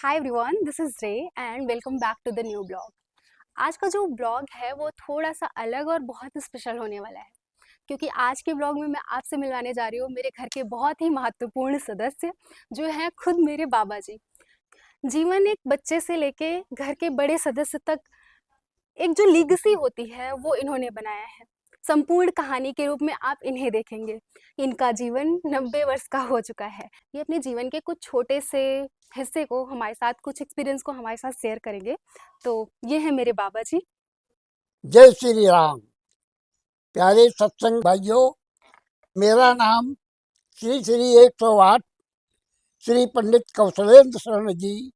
Hi everyone, this is Ray and welcome back to the new blog. आज का जो blog है वो थोड़ा सा अलग और बहुत स्पेशल होने वाला है, क्योंकि आज के ब्लॉग में मैं आपसे मिलवाने जा रही हूँ मेरे घर के बहुत ही महत्वपूर्ण सदस्य, जो हैं खुद मेरे बाबा जी। जीवन एक बच्चे से लेके घर के बड़े सदस्य तक एक जो लीगेसी होती है वो इन्होंने बनाया है। संपूर्ण कहानी के रूप में आप इन्हें देखेंगे। इनका जीवन 90 वर्ष का हो चुका है। ये अपने जीवन के कुछ छोटे से हिस्से को हमारे साथ, कुछ एक्सपीरियंस को हमारे साथ शेयर करेंगे। तो ये है मेरे बाबा जी। जय श्री राम। प्यारे सत्संग भाइयों, मेरा नाम श्री श्री 108 श्री पंडित कौशलेंद्र शरण जी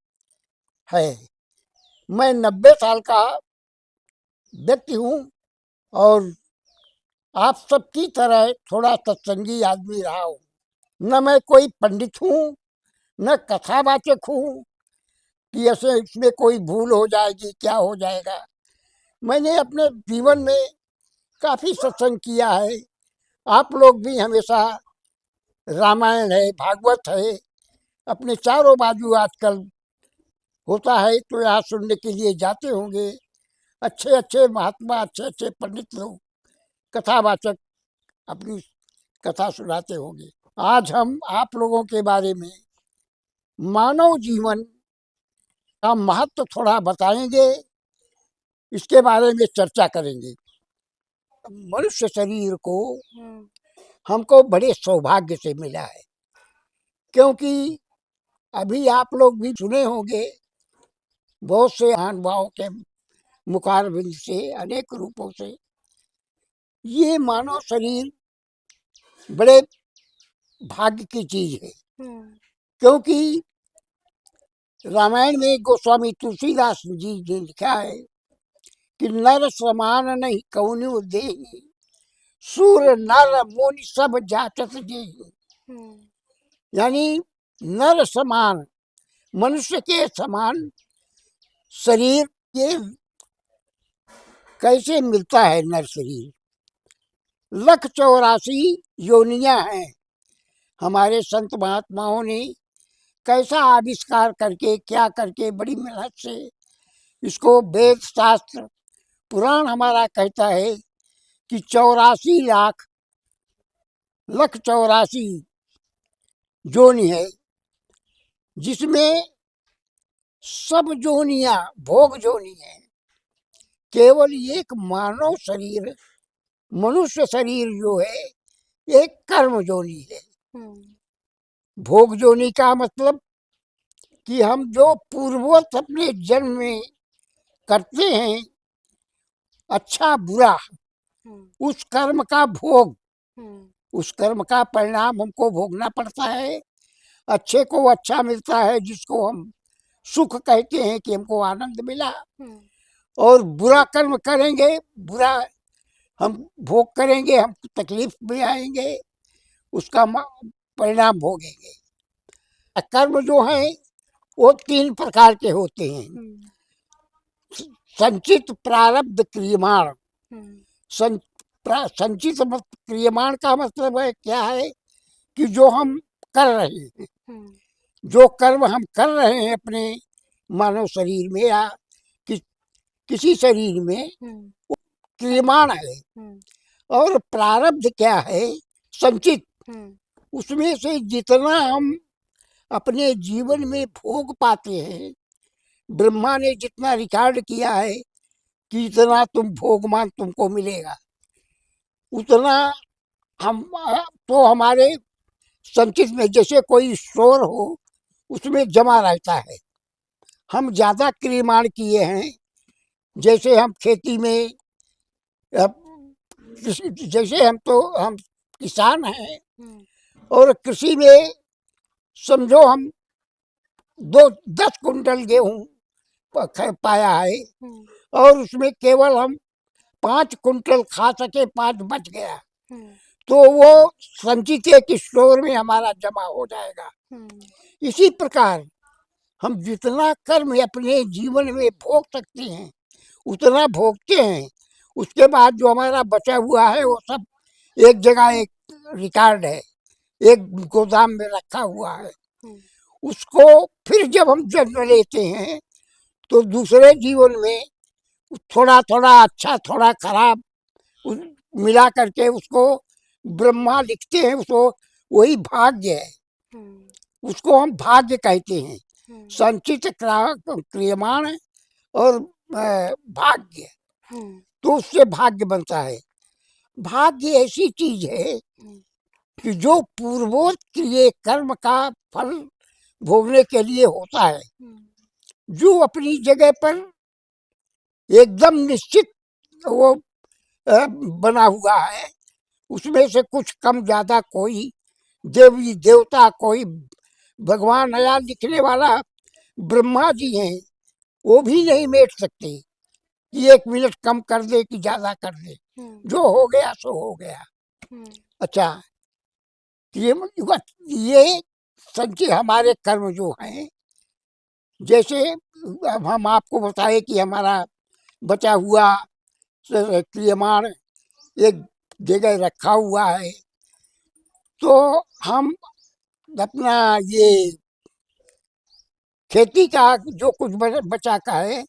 है। मैं 90 साल का व्यक्ति हूँ और आप सबकी तरह थोड़ा सत्संगी आदमी रहा हूँ। न मैं कोई पंडित हूँ, न कथावाचक हूँ कि ऐसे इसमें कोई भूल हो जाएगी, क्या हो जाएगा। मैंने अपने जीवन में काफ़ी सत्संग किया है। आप लोग भी हमेशा रामायण है, भागवत है, अपने चारों बाजू आजकल होता है तो यहाँ सुनने के लिए जाते होंगे। अच्छे अच्छे महात्मा, अच्छे अच्छे पंडित लोग, कथावाचक अपनी कथा सुनाते होंगे। आज हम आप लोगों के बारे में मानव जीवन का महत्व थोड़ा बताएंगे, इसके बारे में चर्चा करेंगे। मनुष्य शरीर को हमको बड़े सौभाग्य से मिला है, क्योंकि अभी आप लोग भी सुने होंगे बहुत से महानुभावों के मुखारबिंद से, अनेक रूपों से ये मानव शरीर बड़े भाग्य की चीज है। क्योंकि रामायण में गोस्वामी तुलसीदास जी ने लिखा है कि नर समान नहीं कौन्यू देहि, सूर नर मुनि सब जाचत जेहि। यानी नर समान, मनुष्य के समान शरीर के कैसे मिलता है नर शरीर। 184 योनियां हैं। हमारे संत महात्माओं ने कैसा आविष्कार करके, क्या करके, बड़ी मेहनत से इसको वेद शास्त्र पुराण हमारा कहता है कि 84 लाख 184 जोनि है, जिसमें सब जोनियां भोग जोनि है। केवल एक मानव शरीर, मनुष्य शरीर जो है एक कर्म जोनि है। भोग जोनि का मतलब कि हम जो पूर्ववत अपने जन्म में करते हैं, अच्छा बुरा, उस कर्म का भोग, उस कर्म का परिणाम हमको भोगना पड़ता है। अच्छे को अच्छा मिलता है, जिसको हम सुख कहते हैं कि हमको आनंद मिला, और बुरा कर्म करेंगे, बुरा हम भोग करेंगे, हम तकलीफ में आएंगे, उसका परिणाम भोगेंगे। कर्म जो है वो 3 प्रकार के होते हैं। संचित, प्रारब्ध, क्रियमाण। संचित क्रियमाण का मतलब है क्या है कि जो हम कर रहे हैं, जो कर्म हम कर रहे हैं अपने मानव शरीर में या किसी शरीर में, क्रियमाण है। और प्रारब्ध क्या है? संचित। उसमें से जितना हम अपने जीवन में भोग पाते हैं, ब्रह्मा ने जितना रिकॉर्ड किया है कि इतना तुम भोगमान तुमको मिलेगा, उतना हम तो हमारे संचित में, जैसे कोई स्टोर हो उसमें जमा रहता है। हम ज्यादा क्रियमाण किए हैं, जैसे हम खेती में, जैसे हम किसान हैं और कृषि में समझो हम 10 कुंटल गेहूं पाया है और उसमें केवल हम 5 कुंटल खा सके, 5 बच गया, तो वो संचित एक स्टोर में हमारा जमा हो जाएगा। इसी प्रकार हम जितना कर्म अपने जीवन में भोग सकते हैं उतना भोगते हैं। उसके बाद जो हमारा बचा हुआ है वो सब एक जगह, एक रिकॉर्ड है, एक गोदाम में रखा हुआ है। उसको फिर जब हम जन्म लेते हैं तो दूसरे जीवन में थोड़ा थोड़ा अच्छा थोड़ा खराब मिला करके उसको ब्रह्मा लिखते हैं। उसको वही भाग्य है, उसको हम भाग्य कहते हैं। संचित क्रियमाण और भाग्य, तो उससे भाग्य बनता है। भाग्य ऐसी चीज है कि जो पूर्वोक्त किए कर्म का फल भोगने के लिए होता है, जो अपनी जगह पर एकदम निश्चित वो बना हुआ है। उसमें से कुछ कम ज्यादा कोई देवी देवता, कोई भगवान नया लिखने वाला ब्रह्मा जी हैं, वो भी नहीं मेट सकते कि 1 मिनट कम कर दे कि ज्यादा कर दे। जो हो गया सो हो गया। अच्छा, ये संचय हमारे कर्म जो हैं, जैसे अब हम आपको बताए कि हमारा बचा हुआ क्रियमाण एक जगह रखा हुआ है, तो हम अपना ये खेती का जो कुछ बचा का है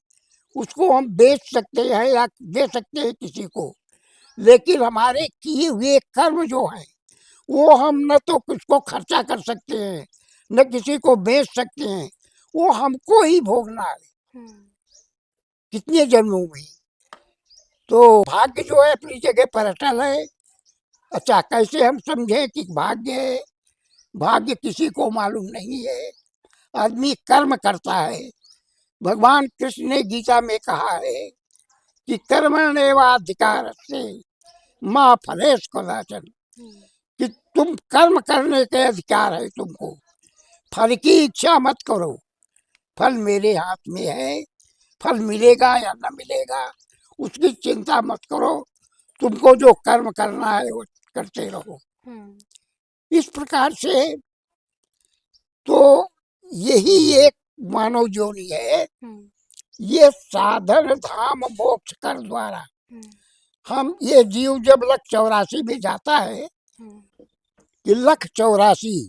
उसको हम बेच सकते हैं या दे सकते हैं किसी को। लेकिन हमारे किए हुए कर्म जो है वो हम न तो किसको खर्चा कर सकते हैं, न किसी को बेच सकते हैं। वो हमको ही भोगना है कितने जन्मों में। तो भाग्य जो है अपनी जगह पर अटल है। अच्छा, कैसे हम समझें कि भाग्य है? भाग्य किसी को मालूम नहीं है, आदमी कर्म करता है। भगवान कृष्ण ने गीता में कहा है कि कर्मण्येवाधिकार से माँ फलेश कदाचन, कि तुम कर्म करने के अधिकार है तुमको, फल की इच्छा मत करो। फल मेरे हाथ में है, फल मिलेगा या न मिलेगा उसकी चिंता मत करो। तुमको जो कर्म करना है वो करते रहो। इस प्रकार से तो यही एक मानव जोनी है। ये साधन धाम मोक्ष कर द्वारा हम ये जीव जब लख 84 में जाता है कि लख 84,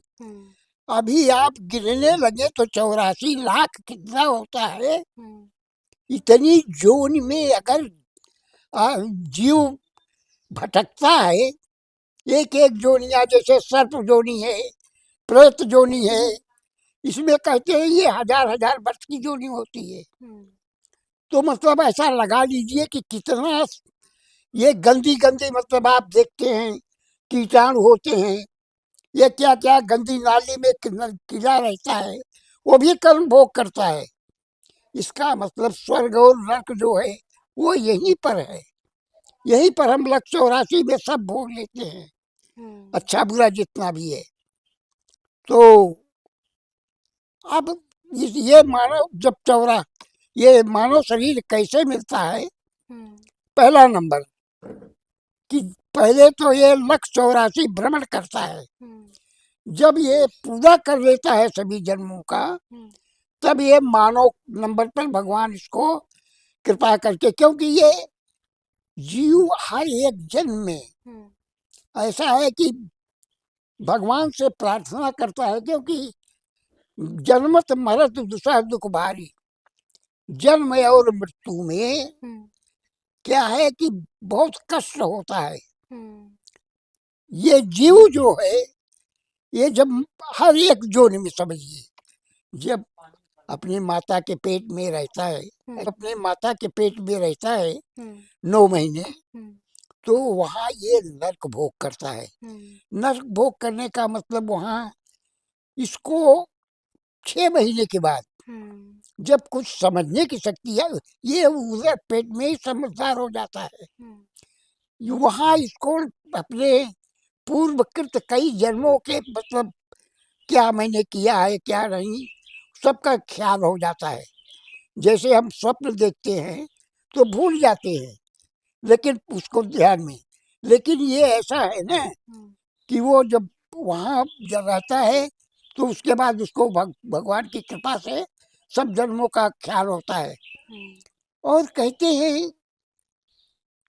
अभी आप गिनने लगे तो 84 लाख कितना होता है। इतनी जोन में अगर जीव भटकता है, एक एक जोनिया, जैसे सर्प जोनी है, प्रेत जोनी है, इसमें कहते हैं ये हजार हजार वर्ष की जोनी होती है। तो मतलब ऐसा लगा लीजिए कि कितना ये गंदी गंदी, मतलब आप देखते हैं कीटाणु होते हैं, ये क्या क्या गंदी नाली में कीड़ा रहता है, वो भी कर्म भोग करता है। इसका मतलब स्वर्ग और नरक जो है वो यहीं पर है। यहीं पर हम लख 84 में सब भोग लेते हैं, अच्छा बुरा जितना भी है। तो अब ये मानव जब ये मानव शरीर कैसे मिलता है? पहला नंबर कि पहले तो ये लख 84 भ्रमण करता है। जब ये पूरा कर लेता है सभी जन्मों का, तब ये मानव नंबर पर भगवान इसको कृपा करके, क्योंकि ये जीव हर एक जन्म में ऐसा है कि भगवान से प्रार्थना करता है, क्योंकि जन्मत मरत दुसह दुख भारी। जन्म और मृत्यु में क्या है कि बहुत कष्ट होता है। ये जीव जो है, ये जब हर एक जोन में समझिए, जब अपनी माता के पेट में रहता है, अपने माता के पेट में रहता है 9 महीने, तो वहाँ ये नरक भोग करता है। नरक भोग करने का मतलब वहाँ इसको 6 महीने के बाद जब कुछ समझने की शक्ति है, ये उधर पेट में ही समझदार हो जाता है। वहाँ इसको अपने पूर्वकृत कई जन्मों के, मतलब क्या मैंने किया है क्या नहीं, सबका ख्याल हो जाता है। जैसे हम स्वप्न देखते हैं तो भूल जाते हैं, लेकिन उसको ध्यान में, लेकिन ये ऐसा है ना कि वो जब वहाँ जब रहता है तो उसके बाद उसको भगवान की कृपा से सब जन्मों का ख्याल होता है। और कहते हैं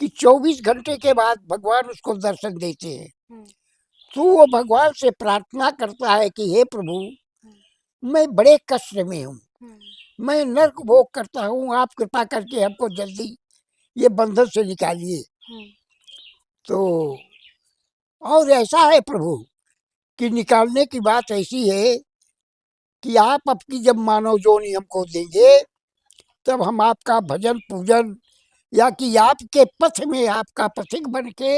कि 24 घंटे के बाद भगवान उसको दर्शन देते हैं। तो वो भगवान से प्रार्थना करता है कि हे प्रभु, मैं बड़े कष्ट में हूँ, हम्म, मैं नर्क भोग करता हूँ, आप कृपा करके हमको जल्दी ये बंधन से निकालिए। हम्म, तो और ऐसा है प्रभु कि निकालने की बात ऐसी है कि आप आपकी जब मानव जोनी हमको देंगे तब हम आपका भजन पूजन या कि आपके पथ में आपका पथिक बन के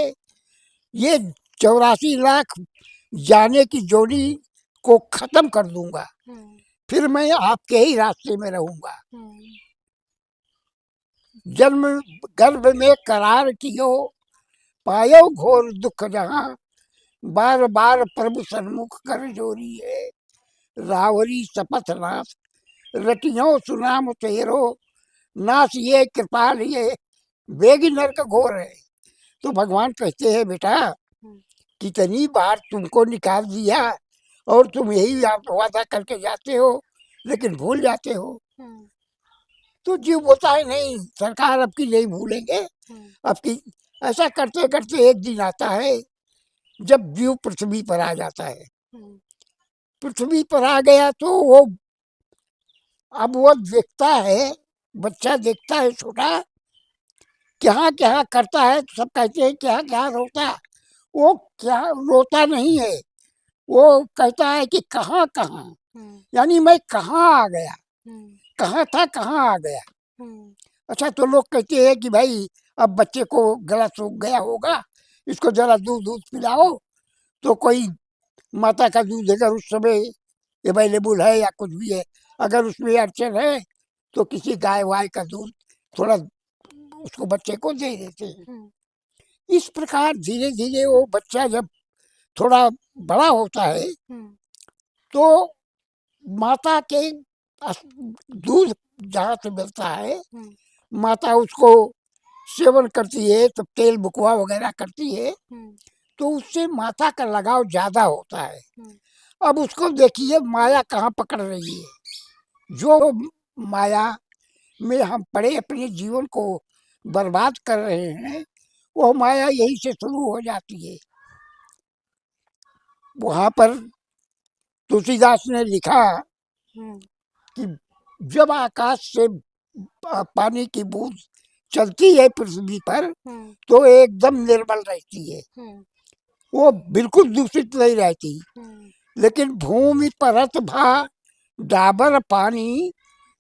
ये 84 लाख जाने की जोड़ी को खत्म कर दूंगा, हम्म, फिर मैं आपके ही रास्ते में रहूंगा। हम्म, जन्म गर्भ में करार कियो, पायो घोर दुख जहां, बार बार प्रभु सन्मुख कर जोरी है, रावरी शपथ नाथ, रटियो सुनाम तेरो, नाथ ये कृपाल ये, बेगी नरक घोर है। तो भगवान कहते हैं बेटा, हम्म, कितनी बार तुमको निकाल दिया और तुम यही वादा करके जाते हो लेकिन भूल जाते हो। हम्म, तो जीव बोलता है नहीं, सरकार अब की नहीं भूलेंगे, हम्म, अब की। ऐसा करते करते एक दिन आता है जब जीव पृथ्वी पर आ जाता है। हम्म, पृथ्वी पर आ गया तो वो अब वो देखता है, बच्चा देखता है छोटा, क्या क्या करता है, तो सब कहते हैं क्या क्या रोता है। वो क्या रोता नहीं है, वो कहता है कि कहाँ कहाँ, हम्म, यानी मैं कहाँ आ गया, हम्म, कहाँ था कहाँ आ गया। हम्म, अच्छा, तो लोग कहते हैं कि भाई अब बच्चे को गला सूख गया होगा, इसको जरा दूध दूध पिलाओ। तो कोई माता का दूध अगर उस समय अवेलेबल है या कुछ भी है, अगर उसमें अड़चन है तो किसी गाय वाय का दूध थोड़ा उसको बच्चे को दे देते हैं। हम्म, इस प्रकार धीरे धीरे वो बच्चा जब थोड़ा बड़ा होता है हम्म, तो माता के दूध जहाँ से मिलता है, हम्म, माता उसको सेवन करती है, तब तेल बुकवा वगैरह करती है, हम्म, तो उससे माता का लगाव ज्यादा होता है। हम्म, अब उसको देखिए माया कहाँ पकड़ रही है, जो माया में हम पड़े अपने जीवन को बर्बाद कर रहे हैं, वो माया यही से शुरू हो जाती है। वहां पर तुलसीदास ने लिखा हम्म, कि जब आकाश से पानी की बूंद चलती है पृथ्वी पर हम्म, तो एकदम निर्मल रहती है, हम्म, वो बिल्कुल दूषित नहीं रहती। हम्म, लेकिन भूमि परत भा डाबर पानी,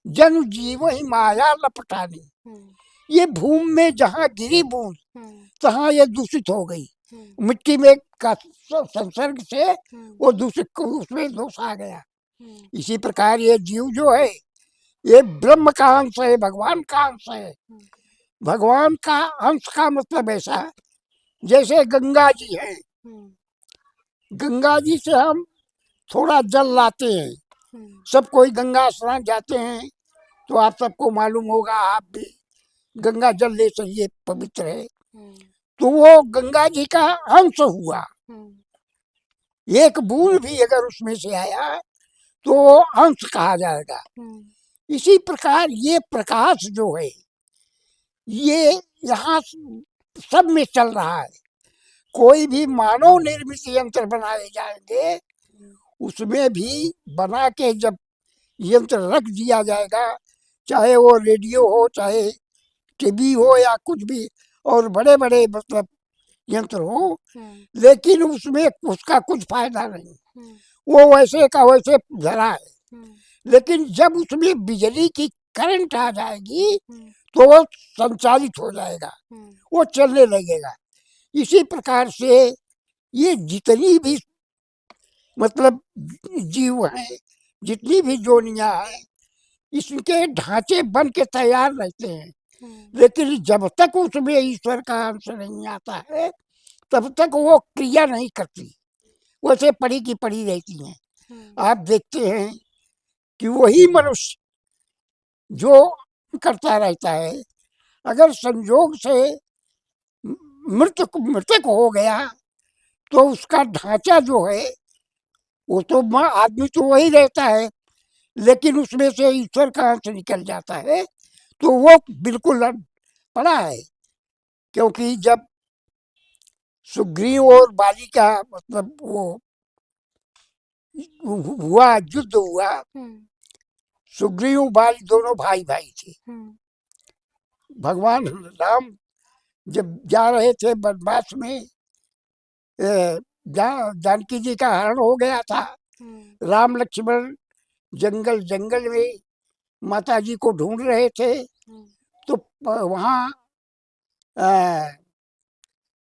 जन जीव ही माया लपटानी। हम्म, ये भूमि में जहाँ गिरी बूंद हम्म, तहाँ ये दूषित हो गई, हम्म, मिट्टी में का संसर्ग से हम्म, वो दूषित उसमें दोष आ गया। हम्म, इसी प्रकार ये जीव जो है ये ब्रह्म का अंश है, भगवान का अंश है। हम्म, भगवान का अंश का मतलब ऐसा, जैसे गंगा जी है, हम्म, गंगा जी से हम थोड़ा जल लाते हैं, हम्म, सब कोई गंगा स्नान जाते हैं, तो आप सबको मालूम होगा, आप भी गंगा जल ले चाहिए, पवित्र है। हम्म, तो वो गंगा जी का अंश हुआ, हम्म, एक बूंद भी अगर उसमें से आया तो वो अंश कहा जाएगा। हम्म, इसी प्रकार ये प्रकाश जो है ये यहाँ सब में चल रहा है। कोई भी मानव निर्मित यंत्र बनाए जाएंगे, उसमें भी बना के जब यंत्र रख दिया जाएगा, चाहे वो रेडियो हो, चाहे टीवी हो या कुछ भी और बड़े बड़े मतलब यंत्र हो, हम्म, लेकिन उसमें उसका कुछ फायदा नहीं, हम्म, वो वैसे का वैसे धरा है। हम्म, लेकिन जब उसमें बिजली की करंट आ जाएगी हम्म, तो वो संचालित हो जाएगा, हम्म, वो चलने लगेगा। इसी प्रकार से ये जितनी भी मतलब जीव हैं, जितनी भी जोनियां हैं, इसके ढांचे बन के तैयार रहते हैं, हम्म, लेकिन जब तक उसमें ईश्वर का अंश नहीं आता है तब तक वो क्रिया नहीं करती, वैसे पड़ी की पड़ी रहती हैं। हम्म, आप देखते हैं कि वही मनुष्य जो करता रहता है, अगर संयोग से मृतक हो गया तो उसका ढांचा जो है वो तो आदमी तो वही रहता है, लेकिन उसमें से ईश्वर का अंश निकल जाता है तो वो बिल्कुल पड़ा है। क्योंकि जब सुग्रीव और बाली का मतलब वो हुआ, युद्ध हुआ। हम्म, सुग्रीव बाली दोनों भाई भाई थे। हम्म, भगवान राम जब जा रहे थे वनवास में, जानकी जी का हरण हो गया था। हम्म, राम लक्ष्मण जंगल जंगल में माता जी को ढूंढ रहे थे। हम्म, तो वहाँ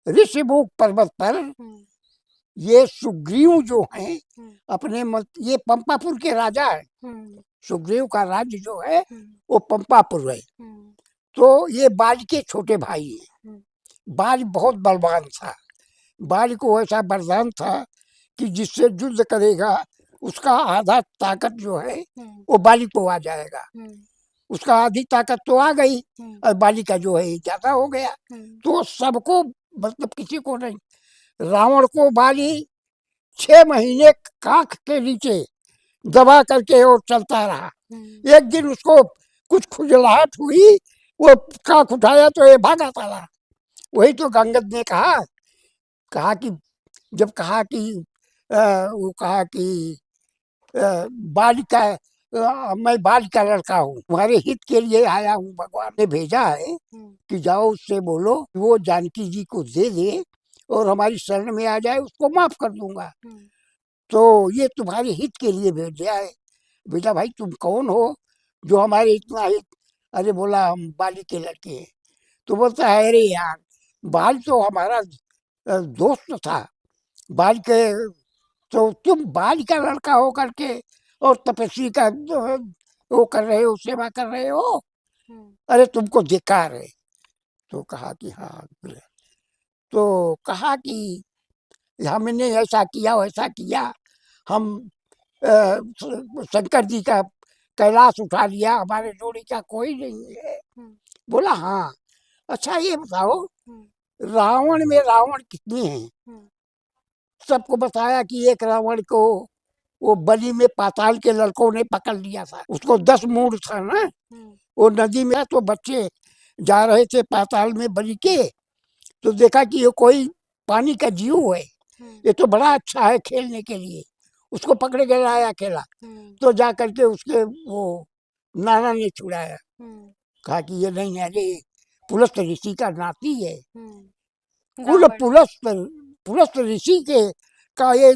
ऋषिमुख पर्वत पर हम्म, ये सुग्रीव जो हैं हम्म, अपने ये पंपापुर के राजा है। हम्म, सुग्रीव का राज्य जो है हम्म, वो पंपापुर है। हम्म, तो ये बाली के छोटे भाई हैं। हम्म, बाली बहुत बलवान था। बाली को ऐसा वरदान था कि जिससे युद्ध करेगा उसका आधा ताकत जो है हम्म, वो बाली को आ जाएगा। हम्म, उसका आधी ताकत तो आ गई हम्म, और बाली का जो है ज्यादा हो गया। हम्म, तो सबको, मतलब किसी को नहीं। रावण को बाली 6 महीने काख के नीचे दबा करके और चलता रहा। हम्म, एक दिन उसको कुछ खुजलाहट हुई, वो काख उठाया तो ये भागा चला। वही तो गंगद ने कहा, कहा कि जब कहा कि वो कहा कि बाल का मैं बाल का लड़का हूँ, तुम्हारे हित के लिए आया हूँ। भगवान ने भेजा है हम्म, कि जाओ उससे बोलो वो जानकी जी को दे दे और हमारी शरण में आ जाए, उसको माफ कर दूंगा। हम्म, तो ये तुम्हारे हित के लिए भेजा है। बेटा भाई तुम कौन हो जो हमारे इतना हित? अरे बोला हम बाली के लड़के हैं। तो बोलता है अरे यार, बाल तो हमारा दोस्त था। बाल के, तो तुम बाल का लड़का हो करके और तपस्वी का वो कर रहे हो, सेवा कर रहे हो। हम्म, अरे तुमको धिक्कार है। तो कहा कि हाँ। तो कहा कि हमने ऐसा किया वैसा किया, हम शंकर जी का कैलाश उठा लिया, हमारे जोड़ी का कोई नहीं है। हम्म, बोला हाँ। अच्छा ये बताओ, हम्म, रावण में रावण कितने हैं? हम्म, सबको बताया कि एक रावण को वो बलि में पाताल के लड़कों ने पकड़ लिया था। उसको 10 मूंड था ना। हम्म, वो नदी में तो बच्चे जा रहे थे पाताल में बलि के, तो देखा कि ये कोई पानी का जीव है, हम्म, ये तो बड़ा अच्छा है खेलने के लिए। उसको पकड़ के लाया अकेला। हम्म, तो जा करके उसके वो नाना ने छुड़ाया। हम्म, कहा कि ये नहीं है, ये पुलस्त ऋषि का नाती है। कुल रावण। पुलस्त, पुलस्त ऋषि के का ये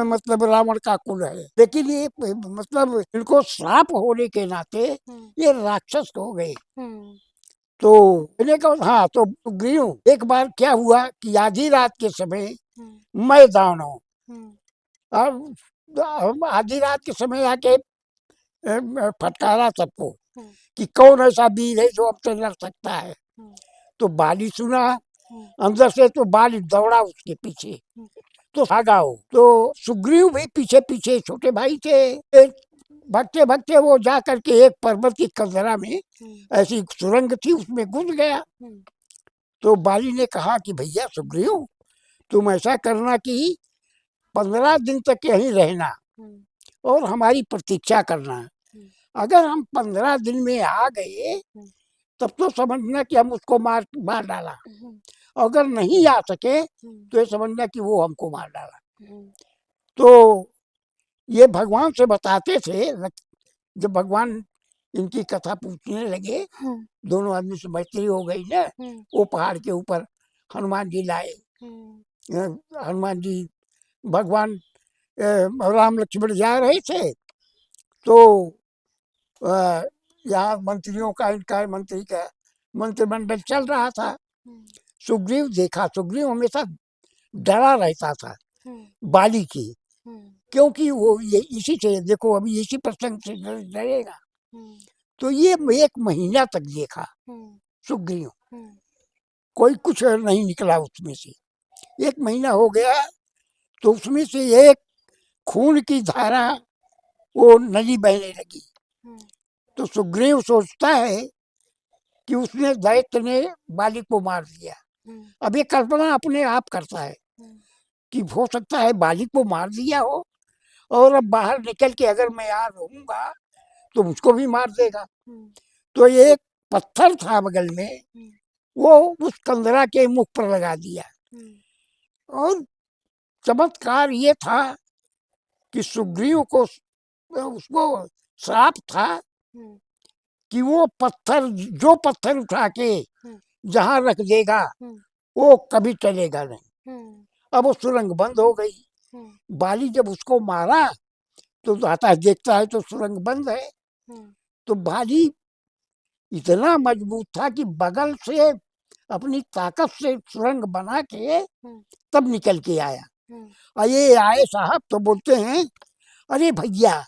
मतलब रावण का कुल है। लेकिन ये मतलब इनको श्राप होने के नाते हम्म, ये राक्षस हो गए। हम्म, तो मैंने कहा हाँ। तो गृह एक बार क्या हुआ कि आधी रात के समय हम्म, मैं दानो, हम्म, और हम आधी रात के समय आके फटकारा सबको हम्म, कि कौन ऐसा वीर है जो हमसे लड़ सकता है। हम्म, तो बाली सुना हम्म, अंदर से, तो बाली दौड़ा उसके पीछे, हम्म, तो भागा हो। तो सुग्रीव भी पीछे पीछे, छोटे भाई थे। भागते भागते वो जा करके एक पर्वत की कंदरा में हम्म, ऐसी सुरंग थी, उसमें घुस गया। हम्म, तो बाली ने कहा कि भैया सुग्रीव, तुम ऐसा करना कि 15 दिन तक यहीं रहना हम्म, और हमारी प्रतीक्षा करना। हम्म, अगर हम 15 दिन में आ गए हम्म, तब तो समझना कि हम उसको मार मार डाला। हम्म, अगर नहीं आ सके हम्म, तो ये समझना कि वो हमको मार डाला। हम्म, तो ये भगवान से बताते थे। जब भगवान इनकी कथा पूछने लगे, हम्म, दोनों आदमी से मैत्री हो गई ना। हम्म, वो पहाड़ के ऊपर हनुमान जी लाए। हम्म, हनुमान जी, भगवान राम लक्ष्मण जा रहे थे। तो अ, यहाँ मंत्रियों का, इनका मंत्री का मंत्रिमंडल चल रहा था। हम्म, सुग्रीव देखा, सुग्रीव हमेशा डरा रहता था हम्म, बाली की, हम्म, क्योंकि वो ये इसी से, देखो अभी इसी प्रसंग से डरेगा। हम्म, तो ये 1 महीना तक देखा हम्म, सुग्रीव, हम्म, कोई कुछ नहीं निकला उसमें से। 1 महीना हो गया तो उसमें से एक खून की धारा, वो नदी बहने लगी। हम्म, तो सुग्रीव सोचता है कि उसने दैत्य ने बाली को मार दिया। हम्म, अब ये कल्पना अपने आप करता है हम्म, कि हो सकता है बाली को मार दिया हो, और अब बाहर निकल के अगर मैं यहाँ रहूंगा तो मुझको भी मार देगा। हम्म, तो ये एक पत्थर था बगल में, हम्म, वो उस कंदरा के मुख पर लगा दिया। हम्म, और चमत्कार ये था कि सुग्रीव को उसको श्राप था हम्म, कि वो पत्थर, जो पत्थर उठा के हम्म, जहां रख देगा हम्म, वो कभी टलेगा नहीं। हम्म, अब वो सुरंग बंद हो गई। हम्म, बाली जब उसको मारा तो आता है, देखता है तो सुरंग बंद है। हम्म, तो बाली इतना मजबूत था कि बगल से अपनी ताकत से सुरंग बना के हम्म, तब निकल के आया। हम्म, और ये आए साहब तो बोलते हैं, अरे भैया,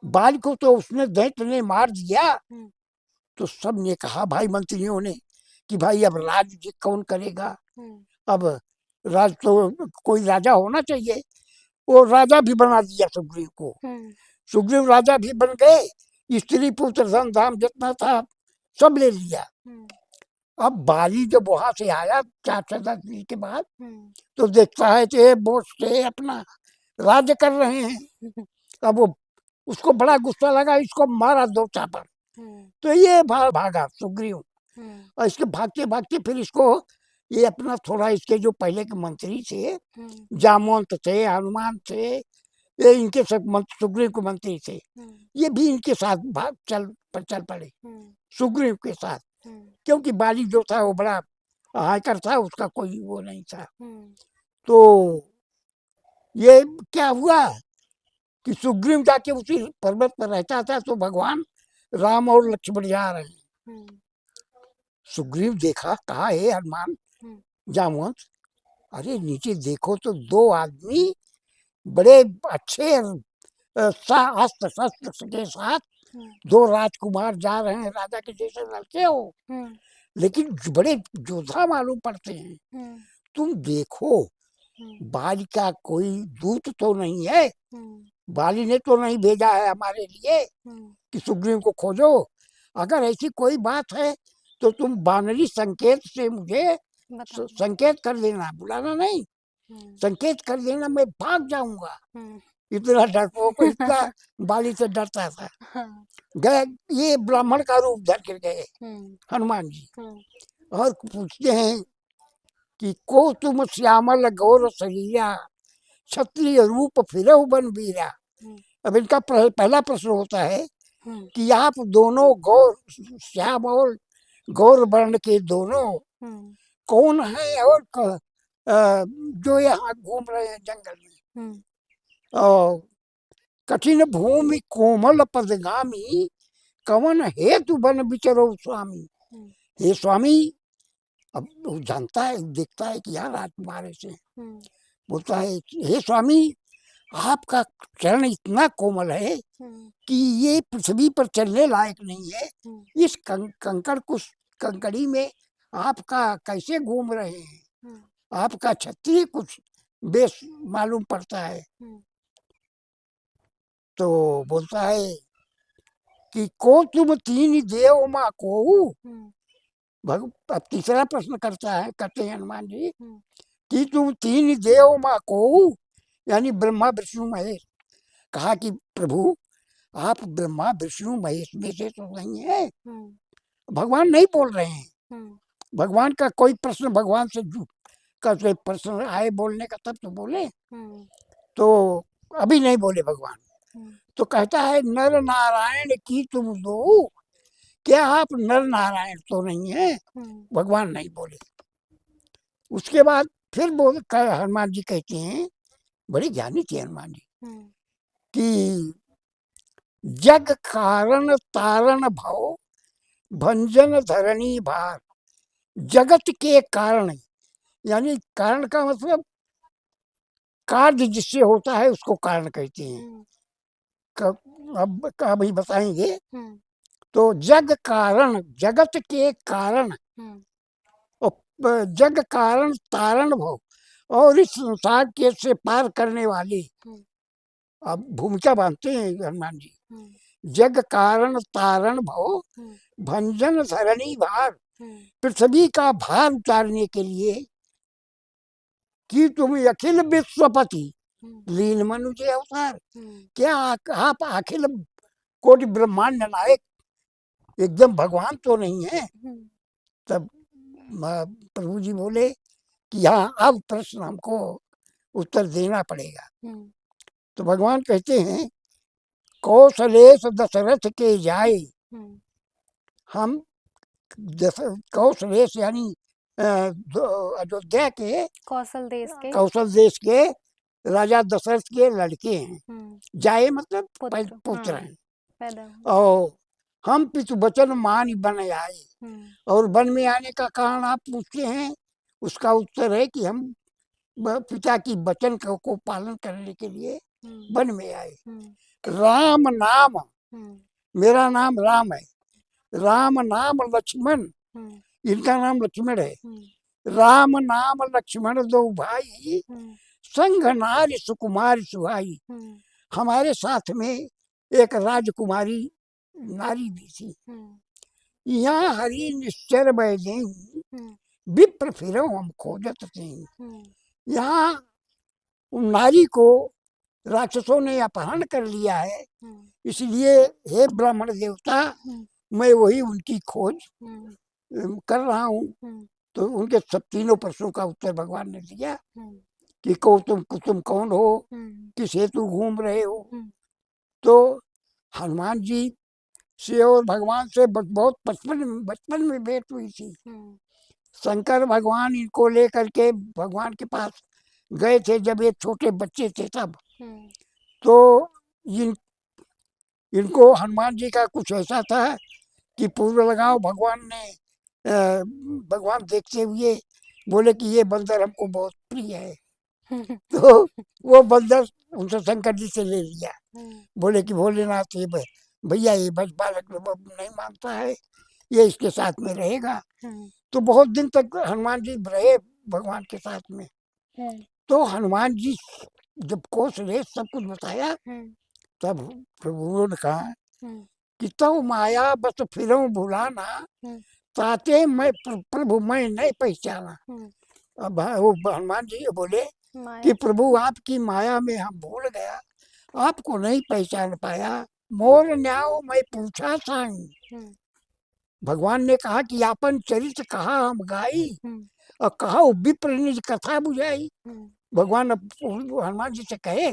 बाल को तो उसने दैत्य ने मार दिया। हम्म, तो सब ने कहा, भाई मंत्रियों ने, कि भाई अब राज जी कौन करेगा। हम्म, अब राज तो कोई राजा होना चाहिए। वो राजा भी बना दिया सुग्रीव को। हम्म, सुग्रीव राजा भी बन गए। स्त्री पुत्र धन धाम जितना था सब ले लिया। हम्म, अब बाली जब वहां से आया 4 से 10 दिन के बाद, हम्म, तो देखता है कि ये बोझ से अपना राज्य कर रहे हैं। अब वो, उसको बड़ा गुस्सा लगा, इसको मारा 2 चापड़। हम्म, तो ये भागा सुग्रीव। हम्म, और इसके भागते भागते फिर इसको, ये अपना थोड़ा, इसके जो पहले के मंत्री थे, हम्म, जामवंत थे, हनुमान थे, ये इनके सब सुग्रीव के मंत्री थे। हम्म, ये भी इनके साथ भाग चल पड़े हम्म, सुग्रीव के साथ। हम्म, क्योंकि बाली जो था वो बड़ा हाकर था, उसका कोई वो नहीं था। हम्म, तो ये क्या हुआ कि सुग्रीव जाके उसी पर्वत पर रहता था, तो भगवान राम और लक्ष्मण जा रहे हैं। हम्म, सुग्रीव देखा, कहा, हे हनुमान, हम्म, जामवंत, अरे नीचे देखो तो 2 आदमी बड़े अच्छे अस्त्र शस्त्र के साथ, हम्म, 2 राजकुमार जा रहे हैं, राजा के जैसे लड़के हो, हम्म, लेकिन बड़े योद्धा मालूम पड़ते हैं। हम्म, तुम देखो, हम्म, बाली का कोई दूत तो नहीं है, हम्म, बाली ने तो नहीं भेजा है हमारे लिए हम्म, कि सुग्रीव को खोजो। अगर ऐसी कोई बात है तो तुम बानरी संकेत से मुझे बताना। संकेत कर देना, बुलाना नहीं, हम्म, संकेत कर देना, मैं भाग जाऊंगा। हम्म, इतना डरपोक, इतना बाली से डरता था। हाँ, गए, ये ब्राह्मण का रूप धर कर गए हम्म, हनुमान जी, हम्म, और पूछते हैं कि को तुम श्यामल गौर शरीरा, क्षत्रिय रूप फिरहु बन बीरा। हम्म, अब इनका पहला प्रश्न होता है हम्म, कि आप दोनों गौर, श्याम और गौर वर्ण के दोनों हम्म, कौन है, और जो यहाँ घूम रहे हैं जंगल में। हम्म, और कठिन भूमि कोमल पदगामी, कवन हेतु बन विचरो स्वामी। हम्म, हे स्वामी, अब वो जानता है, देखता है कि यार राजकुमार ऐसे हैं। हम्म, बोलता है, हे स्वामी, आपका चरण इतना कोमल है हम्म, कि ये पृथ्वी पर चलने लायक नहीं है। हम्म, इस कंकड़ कुछ कंकड़ी में आपका कैसे घूम रहे हैं। हम्म, आपका क्षत्रिय कुछ बेस मालूम पड़ता है। हम्म, तो बोलता है कि को तुम तीन देव माँ को। हम्म, अब तीसरा प्रश्न करते हैं हनुमान जी हम्म, कि तुम तीन देव माँ को, यानी ब्रह्मा विष्णु महेश। कहा कि प्रभु, आप ब्रह्मा विष्णु महेश में से तो नहीं है। हम्म, भगवान नहीं बोल रहे हैं। हम्म, भगवान का कोई प्रश्न, भगवान से का कोई प्रश्न आए बोलने का, तब तो बोले। हम्म, तो अभी नहीं बोले भगवान। हम्म, तो कहता है, नर नारायण की तुम दो, क्या आप नर नारायण तो नहीं है। हम्म, भगवान नहीं बोले। उसके बाद फिर हनुमान जी कहते हैं, बड़े ज्ञानी थे हनुमान जी, हम्म, कि जग कारण तारण भव, भंजन धरणी भार। जगत के कारण, यानी कारण का मतलब कार्य जिससे होता है उसको कारण कहते हैं। हम्म, अब अभी बताएंगे। हम्म, तो जग कारण, जगत के कारण, हम्म, और जग कारण तारण भव, और इस संसार के से पार करने वाली। हम्म, अब भूमिका बांधते हैं हनुमान जी। हम्म, जग कारण तारण भव, हम्म, भंजन धरणी भार। हम्म, पृथ्वी का भार उतारने के लिए कि तुम अखिल विश्वपति, हम्म, लीन मनुष्य अवतार। हम्म, क्या आप अखिल कोटि ब्रह्मांड नायक एकदम भगवान तो नहीं है। हम्म, तब प्रभु जी बोले कि हाँ, अब प्रश्न हमको उत्तर देना पड़ेगा। हम्म, तो भगवान कहते हैं कौशलेश दशरथ के जाए, हम कौशलेश यानी अयोध्या के कौशल देश के राजा दशरथ के लड़के हैं। जाए मतलब पुत्र हैं। और हम पितु वचन मान बन आए। और वन में आने का कारण आप पूछते हैं, उसका उत्तर है कि हम पिता की वचन को पालन करने के लिए वन में आए। राम नाम, मेरा नाम राम है, राम नाम लक्ष्मण, इनका नाम लक्ष्मण है। राम नाम लक्ष्मण दो भाई, संग नारी सुकुमारी सुहाई। हमारे साथ में एक राजकुमारी नारी भी थी। यहाँ हरि निश्चर बैले, विप्र फिरो हम खोजत थे। यहाँ नारी को राक्षसों ने अपहरण कर लिया है, इसलिए हे ब्राह्मण देवता, मैं वही उनकी खोज कर रहा हूँ। तो उनके सब तीनों प्रश्नों का उत्तर भगवान ने दिया कि तुम कौन हो, किस हेतु घूम रहे हो। तो हनुमान जी से और भगवान से बहुत बचपन में भेंट हुई थी। शंकर भगवान इनको लेकर के भगवान के पास गए थे जब ये छोटे बच्चे थे तब। तो इनको हनुमान जी का कुछ ऐसा था कि पूर्व लगाव भगवान ने भगवान देखते हुए बोले कि ये बंदर हमको बहुत प्रिय है। तो वो बंदर उनसे शंकर जी से ले लिया। बोले कि भोलेनाथ ये भैया ये बालक नहीं मानता है, ये इसके साथ में रहेगा। तो बहुत दिन तक हनुमान जी रहे भगवान के साथ में। तो हनुमान जी जब कौशलेश सब कुछ बताया तब प्रभु ने कहा कि तो माया बस फिरो भुलाना, ताते मैं प्रभु मैं नहीं पहचाना। अब वो हनुमान जी बोले कि प्रभु आपकी माया में हम भूल गया, आपको नहीं पहचान पाया। मोर न्याओ मैं पूछा साईं। भगवान ने कहा कि आपन चरित्र कहा हम गाई, और कहा विप्र निज कथा बुझाई। भगवान हनुमान जी से कहे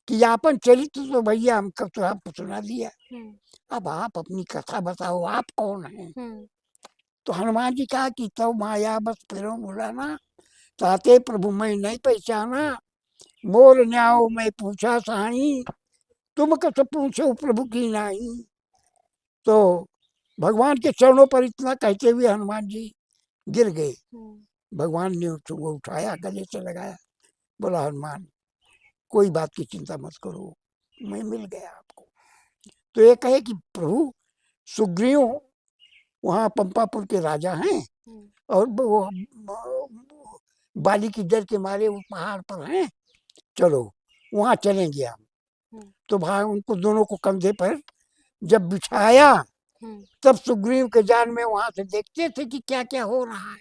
कि आपन चरित्र तो भैया हम कब तो आपको सुना दिया, अब आप अपनी कथा बताओ, आप कौन हैं। तो हनुमान जी कहा कि तो माया बस फिरो बुलाना, ताते प्रभु मैं नहीं पहचाना। मोर न्याओ मैं पूछा साई, तुम कस पूछो प्रभु की नाई। तो भगवान के चरणों पर इतना कहते हुए हनुमान जी गिर गए। भगवान ने वो उठाया, गले से लगाया, बोला हनुमान कोई बात की चिंता मत करो, मैं मिल गया आपको। तो ये कहे कि प्रभु सुग्रीव वहाँ पंपापुर के राजा हैं और वो बाली की डर के मारे वो पहाड़ पर हैं, चलो वहाँ चलेंगे हम। तो भाई उनको दोनों को कंधे पर जब बिछाया तब सुग्रीव के जान में वहां से देखते थे कि क्या क्या हो रहा है।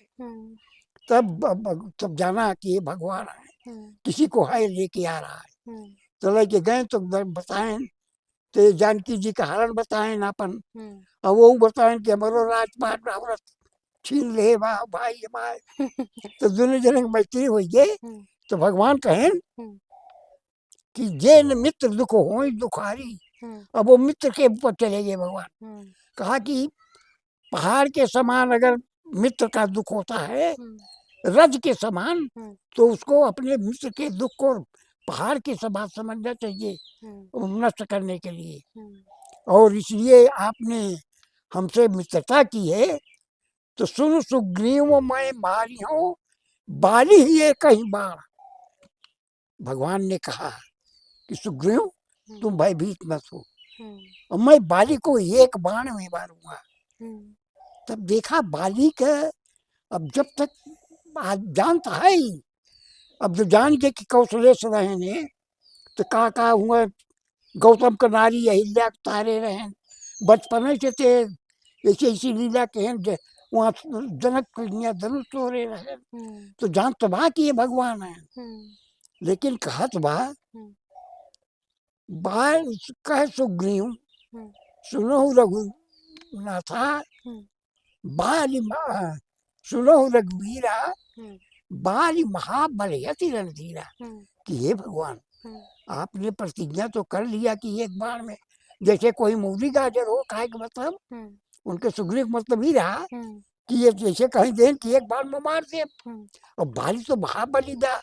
तब जाना कि ये भगवान है, किसी को है लेके आ रहा है। तो लेके गए तो बताएं, तो जानकी जी का हरण बताएं नापन, और वो बताएं कि हमारो राजपाट औरत छीन ले भाई हमारे। तो दोनों जने मैत्री हो गए। तो भगवान कहें कि जेन मित्र दुख हो दुखारी। अब वो मित्र के ऊपर चले गए भगवान। कहा कि पहाड़ के समान अगर मित्र का दुख होता है रज के समान, तो उसको अपने मित्र के दुख को पहाड़ के समान समझना चाहिए नष्ट करने के लिए। और इसलिए आपने हमसे मित्रता की है, तो सुन सुग्रीव मैं मारी हूँ बाली ही है कहीं बाण। भगवान ने कहा कि सुग्रीव तुम भयभीत मत हो, और मैं बाली को एक बाण में मारूंगा। तब देखा बाली का, अब जब तक जानता है ही, अब जो जान के कि कौशलेश रहे ने, तो कहा हुआ गौतम का नारी अहिल्या तारे रहे, बचपन से थे ऐसे इसी लीला के हैं, वहाँ जनक कन्या धनुष तोड़े रहे। तो जान तो बा कि ये भगवान है, लेकिन कहा तो बाल कह सुग्रीव सुनो रघुनाथा, बाली सुनो रघुवीरा, बाली महाबल यति रणधीरा। कि हे भगवान आपने प्रतिज्ञा तो कर लिया कि एक बार में, जैसे कोई मूली गाजर हो, खाए का मतलब उनके सुग्रीव मतलब ही रहा कि ये जैसे कहीं दें कि एक बार में मार दे। और बाली तो महाबली था,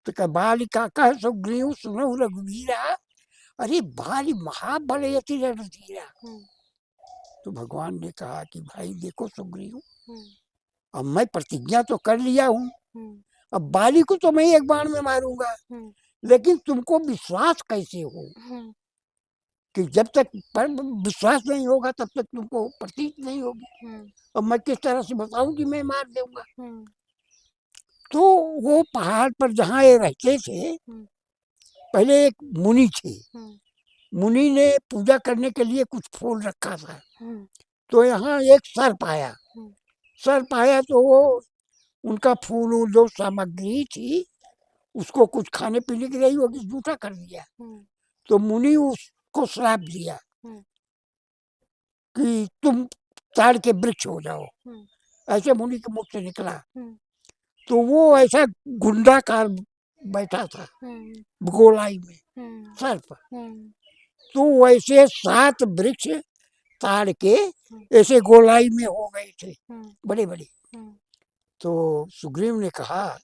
तो कहा बाली का कह सुग्रीव सुनो रघुवीरा, अरे बाली महाबली अति रणधीरा। तो भगवान ने कहा कि भाई देखो सुग्रीव, अब मैं प्रतिज्ञा तो कर लिया हूँ, अब बाली को तो मैं एक बार में मारूंगा, लेकिन तुमको विश्वास कैसे हो कि जब तक पर विश्वास नहीं होगा तब तक तुमको प्रतीत नहीं होगी, और मैं किस तरह से बताऊं कि मैं मार दूंगा। तो वो पहाड़ पर जहाँ ये रहते थे, पहले एक मुनि थे, मुनि ने पूजा करने के लिए कुछ फूल रखा था। तो यहाँ एक सर्प आया, सर्प आया तो वो उनका फूल जो सामग्री थी उसको कुछ खाने पीने की रही होगी, जूठा कर दिया। तो मुनि उसको श्राप दिया कि तुम ताड़ के वृक्ष हो जाओ, ऐसे मुनि के मुख से निकला। तो वो ऐसा गुंडाकार बैठा था गोलाई में सर्प, तो वैसे 7 वृक्ष ताड़ के ऐसे गोलाई में हो गए थे, बड़े बड़े। तो सुग्रीव ने कहा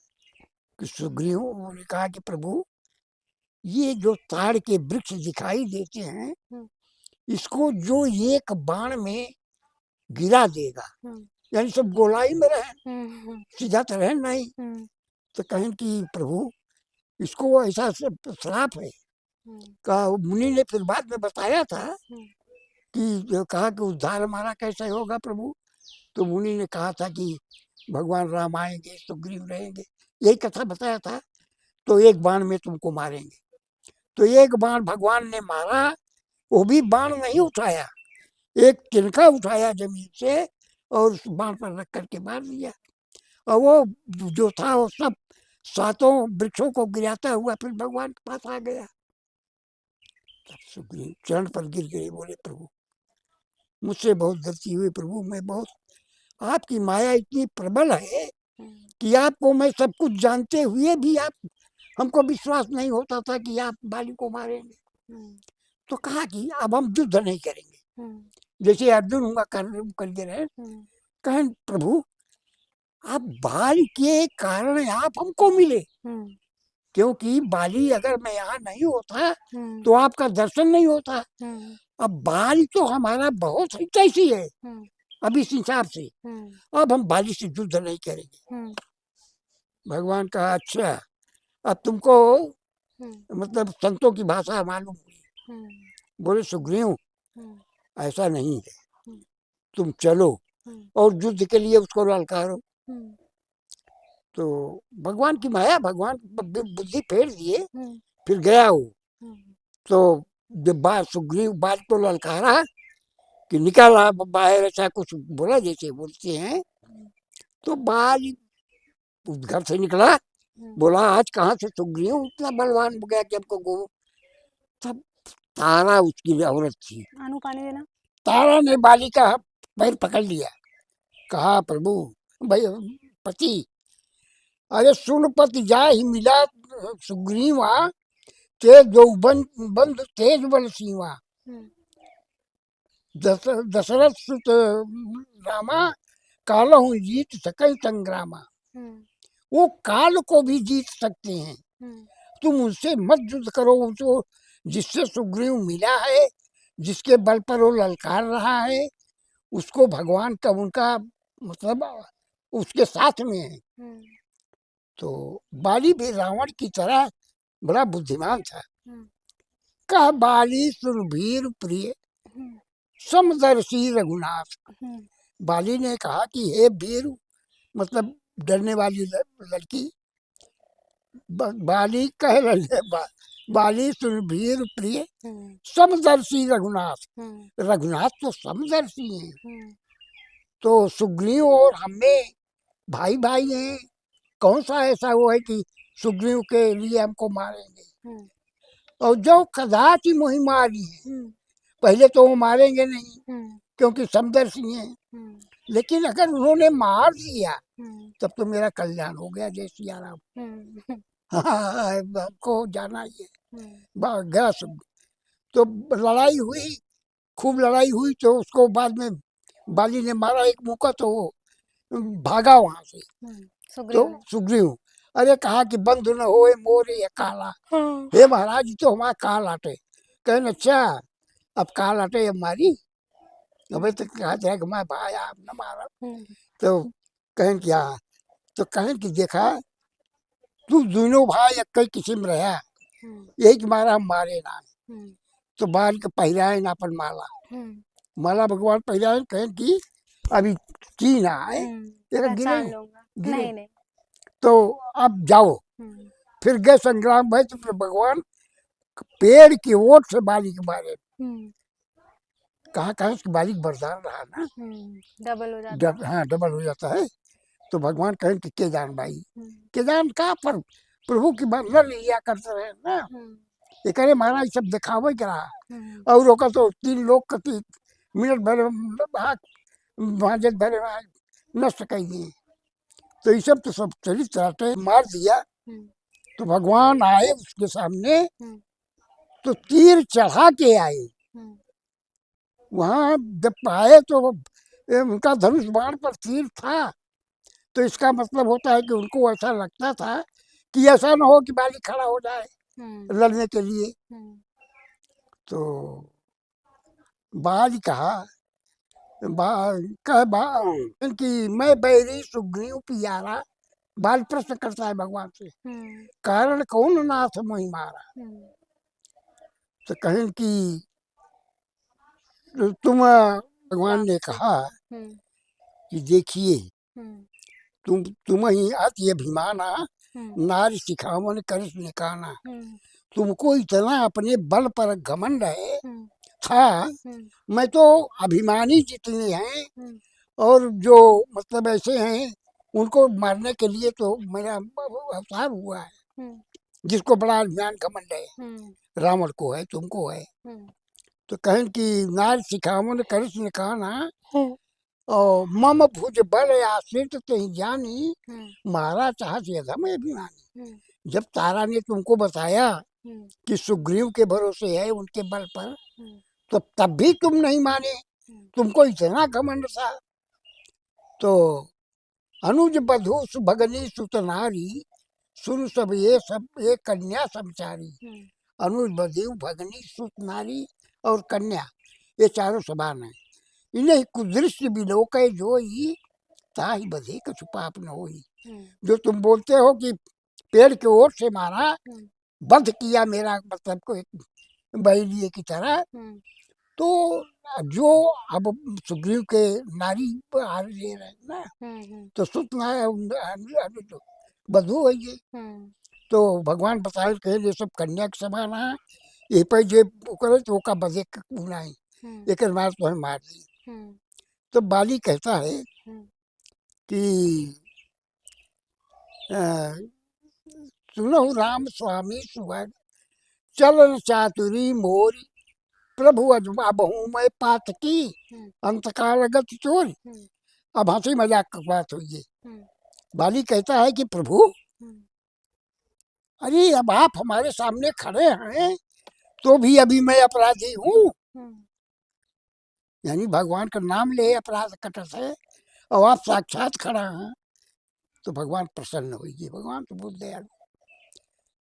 कि प्रभु ये जो ताड़ के वृक्ष दिखाई देते हैं, इसको जो एक बाण में गिरा देगा, यानी सब गोलाई में रहे, सीधा तो रहे नहीं। तो कहें कि प्रभु इसको ऐसा श्राप है। कहा मुनि ने फिर बाद में बताया था कि कहा कि उद्धार हमारा कैसे होगा प्रभु। तो मुनि ने कहा था कि भगवान राम आएंगे, सुग्रीव रहेंगे, यही कथा बताया था। तो एक बाण में तुमको मारेंगे। तो एक बाण भगवान ने मारा, वो भी बाण नहीं उठाया, एक तिनका उठाया जमीन से और उस बाण पर रख करके मार दिया। और वो जो था वो सब 7 वृक्षों को गिराता हुआ फिर भगवान के पास आ गया। तब सुग्रीव चरण पर गिर गए, बोले प्रभु मुझसे बहुत गलती हुई प्रभु, मैं बहुत, आपकी माया इतनी प्रबल है कि आपको मैं सब कुछ जानते हुए भी आप हमको विश्वास नहीं होता था कि आप बाली को मारेंगे। तो कहा कि अब हम युद्ध नहीं करेंगे, जैसे अर्जुन हुआ कर दे रहे। कहें प्रभु आप बाल के कारण आप हमको मिले, क्योंकि बाली अगर मैं यहाँ नहीं होता तो आपका दर्शन नहीं होता। अब बाल तो हमारा बहुत ही कैसी है अब इस हिसाब से, अब हम बाली से युद्ध नहीं करेंगे। भगवान कहा अच्छा अब तुमको मतलब संतों की भाषा मालूम हुई। बोले सुग्रीव ऐसा नहीं है, तुम चलो और युद्ध के लिए उसको ललकारो। तो भगवान की माया, भगवान बुद्धि फेर दिए, फिर गया वो। तो जब सुग्रीव बाल को ललकारा कि निकाला बाहर, ऐसा कुछ बोला जैसे बोलते हैं, तो बाल घर से निकला, बोला आज कहाँ से सुग्रीव इतना बलवान हो गया कि हमको गो। तब तारा उसकी औरत थी, पानी देना। तारा ने बाली का पैर पकड़ लिया, कहा प्रभु भाई पति, अरे सुन पति जा ही मिला सुग्रीवा, तेज जो बंद तेज बल सीवा, दशरथ सुत रामा, कालहु जीत सकई संग्रामा। वो काल को भी जीत सकते हैं, तुम उनसे मत युद्ध करो। तो जिससे सुग्रीव मिला है, जिसके बल पर वो ललकार रहा है, उसको भगवान का उनका मतलब उसके साथ में है। तो बाली भी रावण की तरह बड़ा बुद्धिमान था। कह बाली सुरभीर प्रिय समदर्शी रघुनाथ। बाली ने कहा कि हे वीर, मतलब डरने वाली लड़की। बाली कह रहे बाली सुरभीर प्रिय समदर्शी रघुनाथ, रघुनाथ तो समदर्शी हैं। तो सुग्रीव और हमें भाई भाई हैं, कौन सा ऐसा वो है कि सुग्रीव के लिए हमको मारेंगे। और जो कदाचि मोहि मारी है, पहले तो वो मारेंगे नहीं क्योंकि समदर्शी हैं, लेकिन अगर उन्होंने मार दिया तब तो मेरा कल्याण हो गया, जय सिया राम। हाँ हमको जाना ही है। गया सब। तो लड़ाई हुई, खूब लड़ाई हुई, तो उसको बाद में बाली ने मारा एक मुक्का, तो वो भागा वहां से। तो सुग्रीव ने। सुग्रीव, अरे कहा कि बंधु न होए मोर ये काला, हे महाराज ये तो हमारा काल आटे। कहने अच्छा, अब काल आटे हमारी, अबे तो कहा जाए कि मैं भाई आप न मारा। तो कहें क्या, तो कहें कि देखा तू दोनों भाई एक ही किस्म रहा, यही कि मारा हम मारे ना। तो बाल के पहराए ना अपन माला, माला भगवान पहराए, कहें कि अभी की ना आए, तेरा गिरे पहचान लूंगा। गिरे। नहीं नहीं। तो अब जाओ, फिर गए संग्राम भाई, तो फिर भगवान पेड़ की ओट से बाली के मारे। कहाँ कहाँ उसकी बाली बरदान रहा ना, डबल हो जाता है। हाँ डबल हो जाता है। तो भगवान कहें कि के जान भाई, के जान का पर प्रभु की वर्णन लिया करते रहे ना। ये करे महाराज सब दिखावे के रहा, और रोका तो 3 लोग का 3 मिनट भर महाजन भरे नष्ट कर दिए। तो ये सब तो सब चरित्र रहते मार दिया। तो भगवान आए उसके सामने, तो तीर चढ़ा के आए। वहां जब आए तो उनका धनुष बाण पर तीर था, तो इसका मतलब होता है कि उनको ऐसा लगता था कि ऐसा न हो कि बाली खड़ा हो जाए लड़ने के लिए। तो बाज कहा, कि मैं बैरी सुग्रीव पियारा। बाल प्रश्न करता है भगवान से, कारण कौन नाथ मोहि मारा। तो कहें कि तुम, भगवान ने कहा कि देखिए तुम ही अति अभिमाना, नारी सिखावन करिस निकाना। तुमको इतना अपने बल पर घमंड है था, मैं तो अभिमानी जितने हैं और जो मतलब ऐसे हैं, उनको मारने के लिए तो मेरा अवतार हुआ है। जिसको बड़ा अभिमान घमंड है, रावण को है, तुमको है। तो कहें कि नार सिखावन करिस निकाना, और मम भुज बल आश्रित तही जानी, मारा चाहत यधम अभिमानी। जब तारा ने तुमको बताया कि सुग्रीव के भरोसे है उनके बल पर, तो तब भी तुम नहीं माने, तुमको इतना घमंड था। तो अनुज बधु सुभगनी सुत नारी, सुन सब ये कन्या समचारी। अनुज बधु भगनी सुत नारी और कन्या, ये चारों समान है। इन्हें कुदृश्य बिलोक जो ही ताहि बधे कछु पाप न होई। जो तुम बोलते हो कि पेड़ के ओर से मारा, वध किया मेरा मतलब को एक बैरिए की तरह, तो जो अब सुग्रीव के नारी हार ले रहे हैं ना, तो सुत बधु है ये। तो भगवान बताए कहे ये सब कन्या के समान है, ये पर जे करे तो का बधे उनाई, एक मार तो है मार दी। तो बाली कहता है कि सुनो राम स्वामी सुभग, चलन चातुरी मोरी, प्रभु अजमा बहु मैं पात की, अंतकाल गत चोरी। अब हंसी मजाक की बात हुई है। बाली कहता है कि प्रभु, अरे अब आप हमारे सामने खड़े हैं, तो भी अभी मैं अपराधी हूँ। यानी भगवान का नाम ले अपराध कटत है, और आप साक्षात खड़ा हैं। तो भगवान प्रसन्न हुई, भगवान तो बहुत दयालु।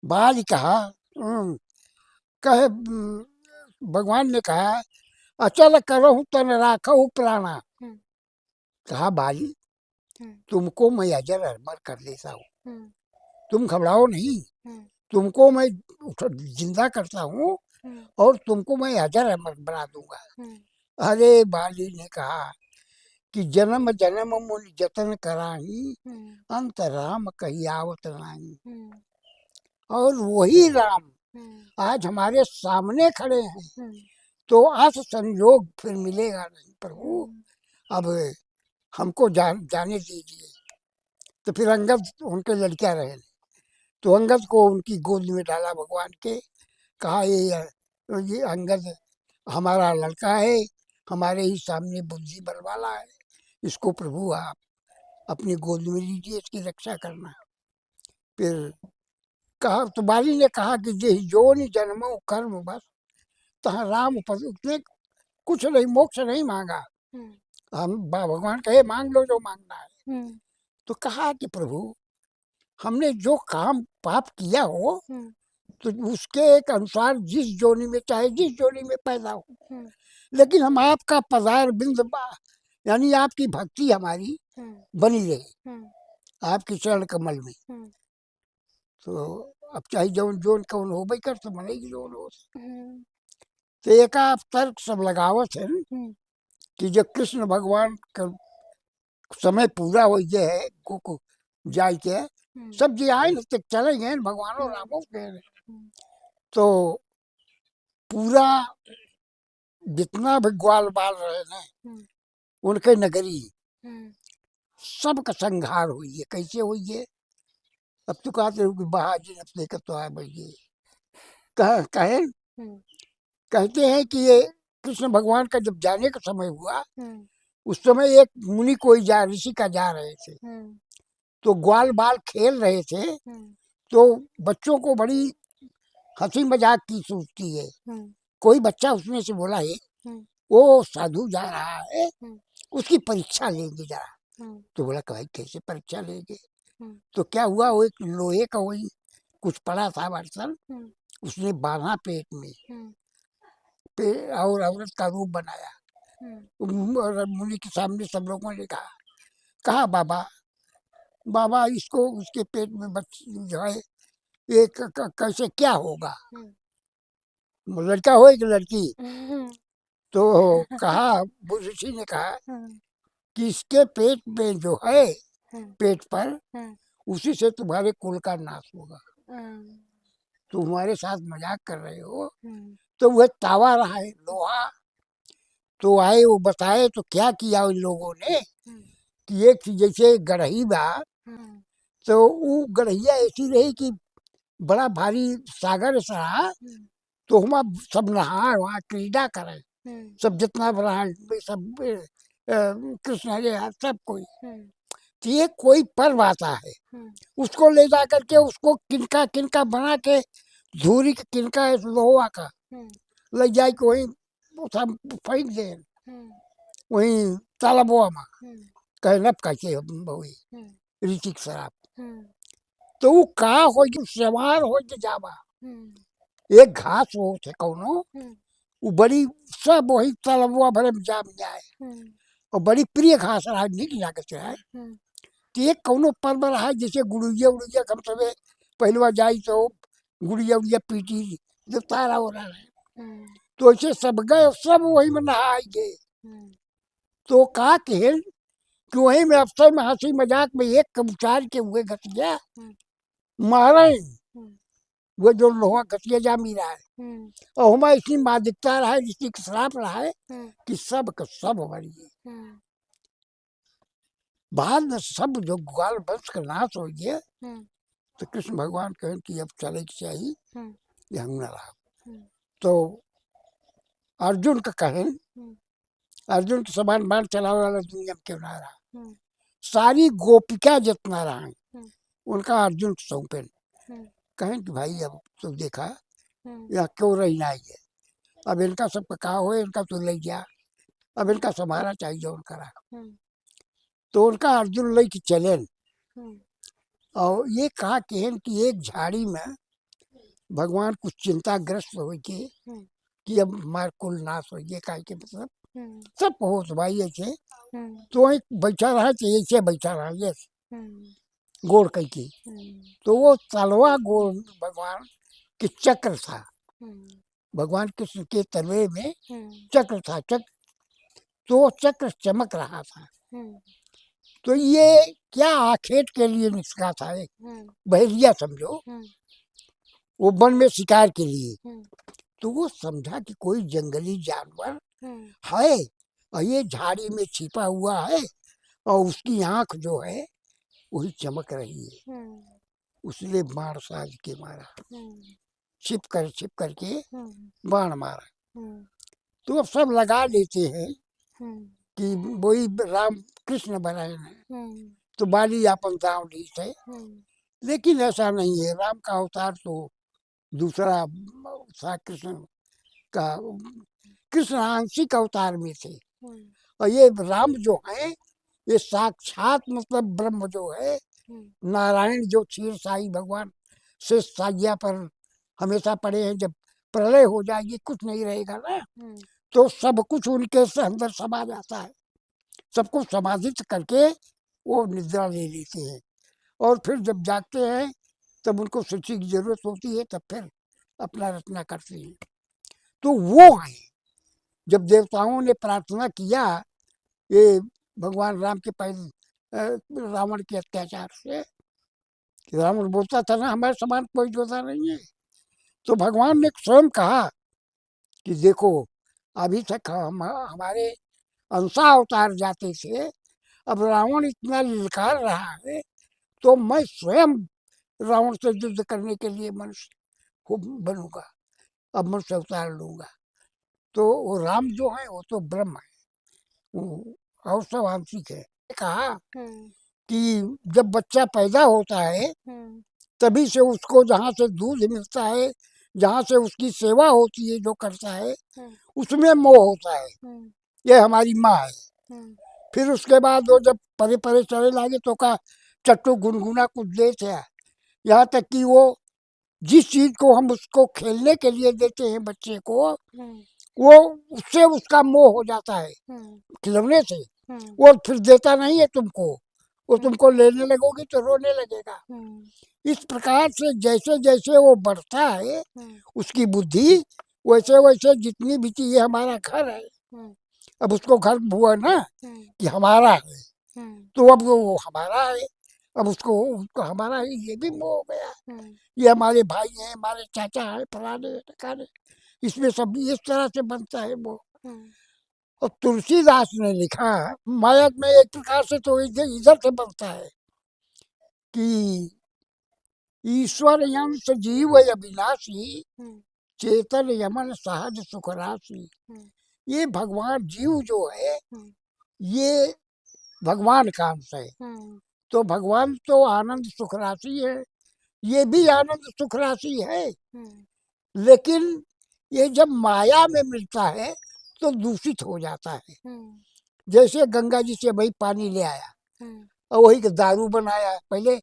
बाली कहा, कहे भगवान ने कहा, अचल करहु तन राखहु प्राणा। कहा बाली, तुमको मैं अजर अमर कर देता हूँ, तुम घबराओ नहीं, तुमको मैं जिंदा करता हूँ और तुमको मैं अजर अमर बना दूंगा। अरे बाली ने कहा कि जन्म जन्म मुन जतन कराही, अंत राम कही आवत नाही। और वही राम आज हमारे सामने खड़े हैं, तो आज संयोग फिर मिलेगा नहीं प्रभु, अब हमको जाने दीजिए। तो फिर अंगद उनके लड़कियां रहे, तो अंगद को उनकी गोद में डाला भगवान के, कहा ये अंगद हमारा लड़का है, हमारे ही सामने बुद्धि बल वाला है, इसको प्रभु आप अपनी गोद में लीजिए, इसकी रक्षा करना। फिर कहा तो बाली ने कहा कि जे जोनि जन्मो कर्म बस, तहाँ राम पद उसने कुछ नहीं, मोक्ष नहीं मांगा। हम भगवान कहे मांग लो जो मांगना है। तो कहा कि प्रभु हमने जो काम पाप किया हो तो उसके एक अनुसार जिस जोनी में चाहे जिस जोनी में पैदा हो, लेकिन हम आपका पधार बिंद यानी आपकी भक्ति हमारी बनी रहे आपके चरण कमल में। तो अब चाहे जौन जोन कौन हो भाई कर तो बनेगी जोन हो। तो एक आप तर्क सब लगावत है कि जब कृष्ण भगवान का समय पूरा हो गया है को जाय के सब जी आए न तक चले गए भगवानों रामो के, तो पूरा जितना भी ग्वाल बाल रहे न उनके नगरी सबका संहार हुई है। कैसे हुई है? अब तो कहते हो कि बहाजी अपने का तो आए भैया कहे कहते हैं कि ये कृष्ण भगवान का जब जाने का समय हुआ उस समय एक मुनि कोई ऋषि का जा रहे थे, तो ग्वाल बाल खेल रहे थे, तो बच्चों को बड़ी हंसी मजाक की सूझती है। कोई बच्चा उसमें से बोला है वो साधु जा रहा है उसकी परीक्षा लेंगे जरा। तो बोला कि भाई कैसे परीक्षा लेंगे? तो क्या हुआ, वो एक लोहे का वही कुछ पड़ा था बर्तन, उसने बांधा पेट में और औरत का रूप बनाया। और मुनि के सामने सब लोगों ने कहा बाबा बाबा इसको उसके पेट में जो है ये कैसे क्या होगा, लड़का हो कि लड़की? तो कहा ऋषि ने कहा कि इसके पेट में जो है पेट पर उसी से तुम्हारे कुल का नाश होगा। तुम्हारे साथ मजाक कर रहे हो। तो वह तावा रहा है लोहा, तो आए वो बताए तो क्या किया उन लोगों ने कि एक जैसे गढ़ही बा, तो वो गढ़िया ऐसी रही कि बड़ा भारी सागर रहा, तो हम सब नहा वहाँ क्रीड़ा करे, सब जितना बड़ा सब कृष्ण हरे सब कोई। तो ये कोई पर्व आता है उसको ले जा करके उसको किनका किनका बना के धूरी का किनका है लोहा का ले जाए के वही सब फेंक दे वही तालाबोआ में कहे नप कैसे वही ऋतिक शराब। तो वो का हो सवार हो जावा एक घास हो थे कौनो वो बड़ी सब वही तालाबोआ भरे में जाम जाए और बड़ी प्रिय घास रहा निक लागत है। तो एक कौनो पर्व रहा जैसे गुड़िया उड़िया कम सबे पहलवा जाई तो गुड़िया उड़िया पीटी जो तारा हो रहा है, तो ऐसे सब गए सब वही में नहाए गए। तो कहा कि वही में अफसर में हंसी मजाक में एक उचार के हुए घट गया मारे वो जो लोहा घटिया जा मिला है और हमारा इतनी मादिकता रहा है जिसकी श्राप रहा है कि सब का सब हमारी बाद में सब जो ग्वाल वंश का नाश हो गया। तो कृष्ण भगवान कहें कि अब चले की चाहिए ये हम न रहा। तो अर्जुन का कहें अर्जुन के समान बाण चलाने वाला दुनिया में क्यों ना रहा, सारी गोपिका जितना रहा उनका अर्जुन को सौंपे कहें कि भाई अब तो देखा यहाँ क्यों रहना है, अब इनका सबका कहा हो इनका तो ले गया, अब इनका संभाला चाहिए उनका रहा। तो उनका अर्जुन ले के चले और ये कहा कि एक झाड़ी में भगवान कुछ चिंताग्रस्त हो के कि अब हमारे कुल नाश हो गए का के मतलब सब हो भाई ऐसे। तो वही बैठा रहा तो ऐसे बैठा रहा ये गोड़ कई की, तो वो तलवा गोड़ भगवान के चक्र था, भगवान कृष्ण के तलवे में चक्र था चक्र, तो वो चक्र चमक रहा था। तो ये क्या आखेट के लिए निकला था एक बहरिया समझो, वो वन में शिकार के लिए। तो वो समझा कि कोई जंगली जानवर है और ये झाड़ी में छिपा हुआ है और उसकी आंख जो है वही चमक रही है, उसने बाण साज के मारा, छिप करके बाण मारा। तो अब सब लगा लेते हैं कि वही राम कृष्ण बनाए हैं। तो बाली अपन दाव ली थे लेकिन ऐसा नहीं है, राम का अवतार तो दूसरा था, का कृष्ण आंशिक अवतार में थे। और ये राम जो है, ये साक्षात मतलब ब्रह्म जो है, नारायण जो क्षीर साई भगवान से साइया पर हमेशा पड़े हैं। जब प्रलय हो जाएगी, कुछ नहीं रहेगा ना, तो सब कुछ उनके से अंदर समा जाता है। सबको समाधित करके वो निद्रा ले लेते हैं, और फिर जब जागते हैं तब उनको शिक्षी की जरूरत होती है, तब फिर अपना रचना करते हैं। तो वो है, जब देवताओं ने प्रार्थना किया ये भगवान राम के रावण के अत्याचार से, रावण बोलता था ना हमारे समान कोई योद्धा नहीं है, तो भगवान ने स्वयं कहा कि देखो, अभी तक हमारे अंशा अवतार जाते थे, अब रावण इतना ललकार रहा है, तो मैं स्वयं रावण से युद्ध करने के लिए मनुष्य को बनूंगा, अब मनुष्य अवतार लूंगा। तो वो राम जो है वो तो ब्रह्म है, वो और सब आंशिक है। कहा कि जब बच्चा पैदा होता है तभी से उसको जहाँ से दूध मिलता है, जहाँ से उसकी सेवा होती है, जो करता है उसमें मोह होता है, ये हमारी माँ है। फिर उसके बाद वो जब परे परे चले लगे तो कहा चट्टू गुनगुना कुछ दे थे, यहाँ तक कि वो जिस चीज को हम उसको खेलने के लिए देते हैं बच्चे को, वो उससे उसका मोह हो जाता है खिलौने से, वो फिर देता नहीं है तुमको, वो तुमको लेने लगोगी तो रोने लगेगा। इस प्रकार से जैसे जैसे वो बढ़ता है उसकी बुद्धि, वैसे वैसे जितनी भी चीजें, हमारा घर है, अब उसको घर हुआ ना कि हमारा है, तो अब वो हमारा है, अब उसको हमारा है, ये भी मोह हो गया। ये हमारे भाई हैं, हमारे चाचा है, फलाने ठिकाने, इसमें सब इस तरह से बनता है वो। और तुलसीदास ने लिखा, माया में एक प्रकार से तो इधर इधर से बनता है कि ईश्वर यंश जीव अविनाशी, चेतन यमन सहज सुख राशि। ये भगवान जीव जो है, ये भगवान का अंश है, तो भगवान तो आनंद सुख राशि है, ये भी आनंद सुख राशि है। लेकिन ये जब माया में मिलता है तो दूषित हो जाता है। जैसे गंगा जी से भाई पानी ले आया और वही दारू बनाया, पहले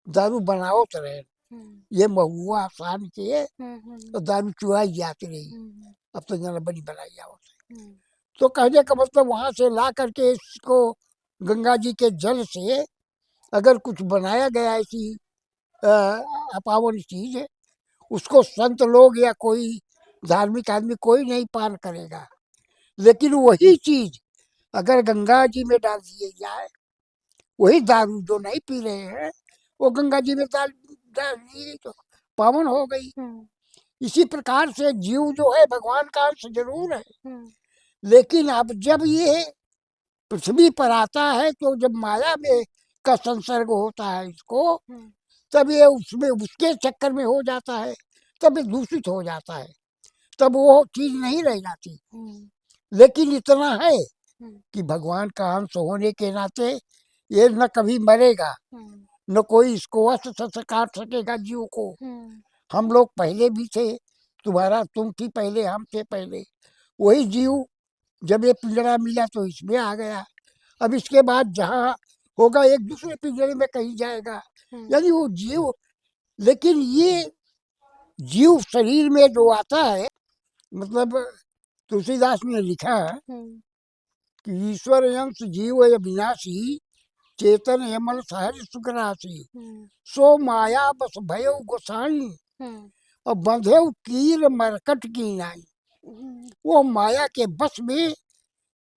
दारू बनाओ तो रहे, ये महुआ आसान के तो दारू चुराई जाती रही, अब तो जना बनी बनाई जाओ। तो कहने का मतलब वहां से ला करके इसको गंगा जी के जल से अगर कुछ बनाया गया ऐसी अपावन चीज है, उसको संत लोग या कोई धार्मिक आदमी कोई नहीं पान करेगा। लेकिन वही चीज अगर गंगा जी में डाल दिए जाए, वही दारू जो नहीं पी रहे हैं वो गंगा जी में डाल दिए तो पावन हो गई। इसी प्रकार से जीव जो है भगवान का अंश जरूर है, लेकिन अब जब ये पृथ्वी पर आता है तो जब माया में का संसर्ग होता है इसको, तब ये उसमें उसके चक्कर में हो जाता है, तब ये दूषित हो जाता है, तब वो चीज नहीं रह जाती। लेकिन इतना है कि भगवान का अंश होने के नाते ये न कभी मरेगा, न कोई इसको अस्त्र से काट सकेगा जीव को। हम लोग पहले भी थे, तुम थी पहले, हम थे पहले, वही जीव जब ये पिंजरा मिला तो इसमें आ गया, अब इसके बाद जहाँ होगा एक दूसरे पिंजरे में कहीं जाएगा, यानी वो जीव। लेकिन ये जीव शरीर में जो आता है, मतलब तुलसीदास ने लिखा कि ईश्वर अंश जीव अविनाशी, चेतन यमन सहज सुख राशि, सो माया बस भयो गोसाई, और बंधे कीर मरकट की नाई। वो माया के बस में,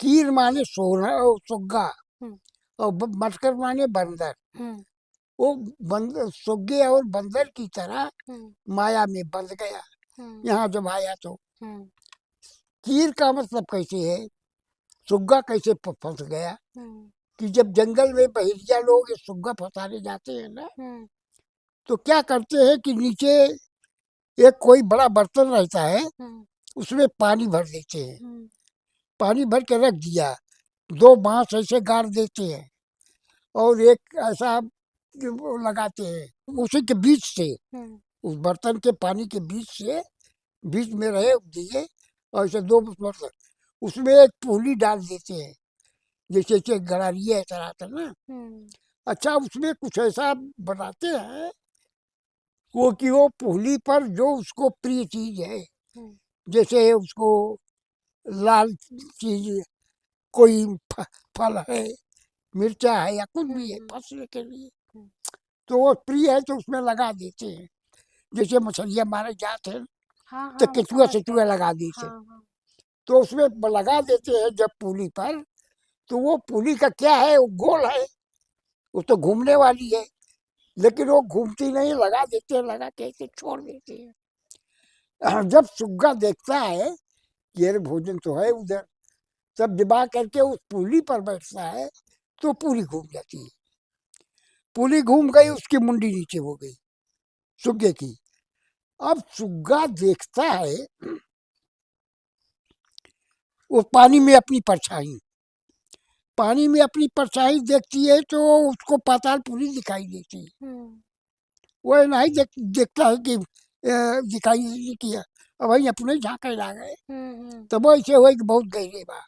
कीर माने सोना और सुग्गा, और मरकट माने बंदर, वो बंदर सुग्गे और बंदर की तरह माया में बंध गया। यहाँ जब आया तो कीर का मतलब कैसे है, सुग्गा कैसे फंस गया, कि जब जंगल में बहिरिया लोग सुग्गा फंसाने जाते हैं ना, तो क्या करते हैं कि नीचे एक कोई बड़ा बर्तन रहता है, उसमें पानी भर देते हैं, पानी भर के रख दिया, दो बांस ऐसे गाड़ देते हैं, और एक ऐसा वो लगाते हैं उसी के बीच से, उस बर्तन के पानी के बीच में रहे दिए, और ऐसे दो बर्तन, उसमें एक पूली डाल देते हैं, जैसे कि गरारिया ऐसा रहता है ना। अच्छा, उसमें कुछ ऐसा बनाते हैं वो कि वो पूली पर जो उसको प्रिय चीज है, जैसे उसको लाल चीज, कोई फल है, मिर्चा है, या कुछ भी है फंसने के लिए, तो वो प्रिय है तो उसमें लगा देते हैं। जैसे मछलियाँ मारे जाते हैं हाँ तो हाँ, वो केचुआ समझ सेचुआ गए। लगा देते हैं, हाँ हाँ। तो उसमें लगा देते हैं जब पुली पर, तो वो पुली का क्या है, वो गोल है, वो तो घूमने वाली है, लेकिन वो घूमती नहीं, लगा देते हैं, लगा के ऐसे छोड़ देते हैं। जब सुग्गा देखता है कि अरे भोजन तो है उधर, तब दिमाग करके उस पुली पर बैठता है, तो पूरी घूम जाती है। पुली घूम गई, उसकी मुंडी नीचे हो गई सुग्गे की। अब सुग्गा देखता है वो पानी में अपनी परछाई देखती है, तो उसको पातालपुरी दिखाई देती है। वो नहीं देखता है कि दिखाई नहीं किया, अब भाई अपने झाँके ला गए, तब ऐसे हुए कि बहुत गहरे बा।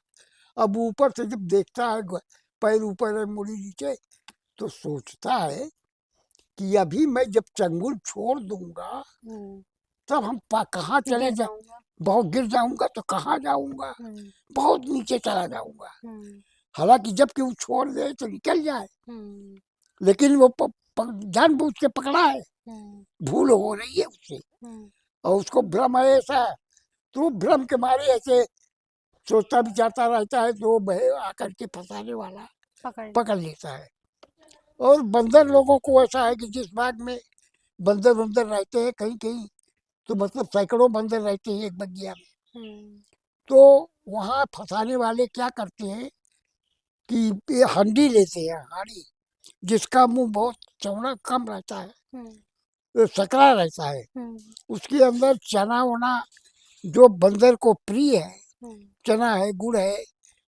अब ऊपर से जब देखता है, पैर ऊपर है मुड़ी नीचे, तो सोचता है कि अभी मैं जब चंगुल छोड़ दूंगा, तब हम कहाँ चले गिर जा, जाऊंगा। बहुत गिर जाऊंगा, तो कहाँ जाऊंगा, बहुत नीचे चला जाऊंगा। हालांकि जबकि वो छोड़ दे तो निकल जाए, लेकिन वो जानबूझ के पकड़ा है, भूल हो रही है उससे, और उसको भ्रम है ऐसा, तो वो भ्रम के मारे ऐसे सोचता विचारता रहता है, तो वो बहे आकर के फंसाने वाला पकड़ लेता है। और बंदर लोगों को ऐसा है कि जिस बाग में बंदर बंदर रहते हैं कहीं कहीं, तो मतलब सैकड़ों बंदर रहते हैं एक बगिया में, तो वहाँ फंसाने वाले क्या करते हैं कि ये हंडी लेते हैं, हाड़ी, जिसका मुंह बहुत चौड़ा कम रहता है, तो सकरा रहता है, उसके अंदर चना वना जो बंदर को प्रिय है, चना है, गुड़ है,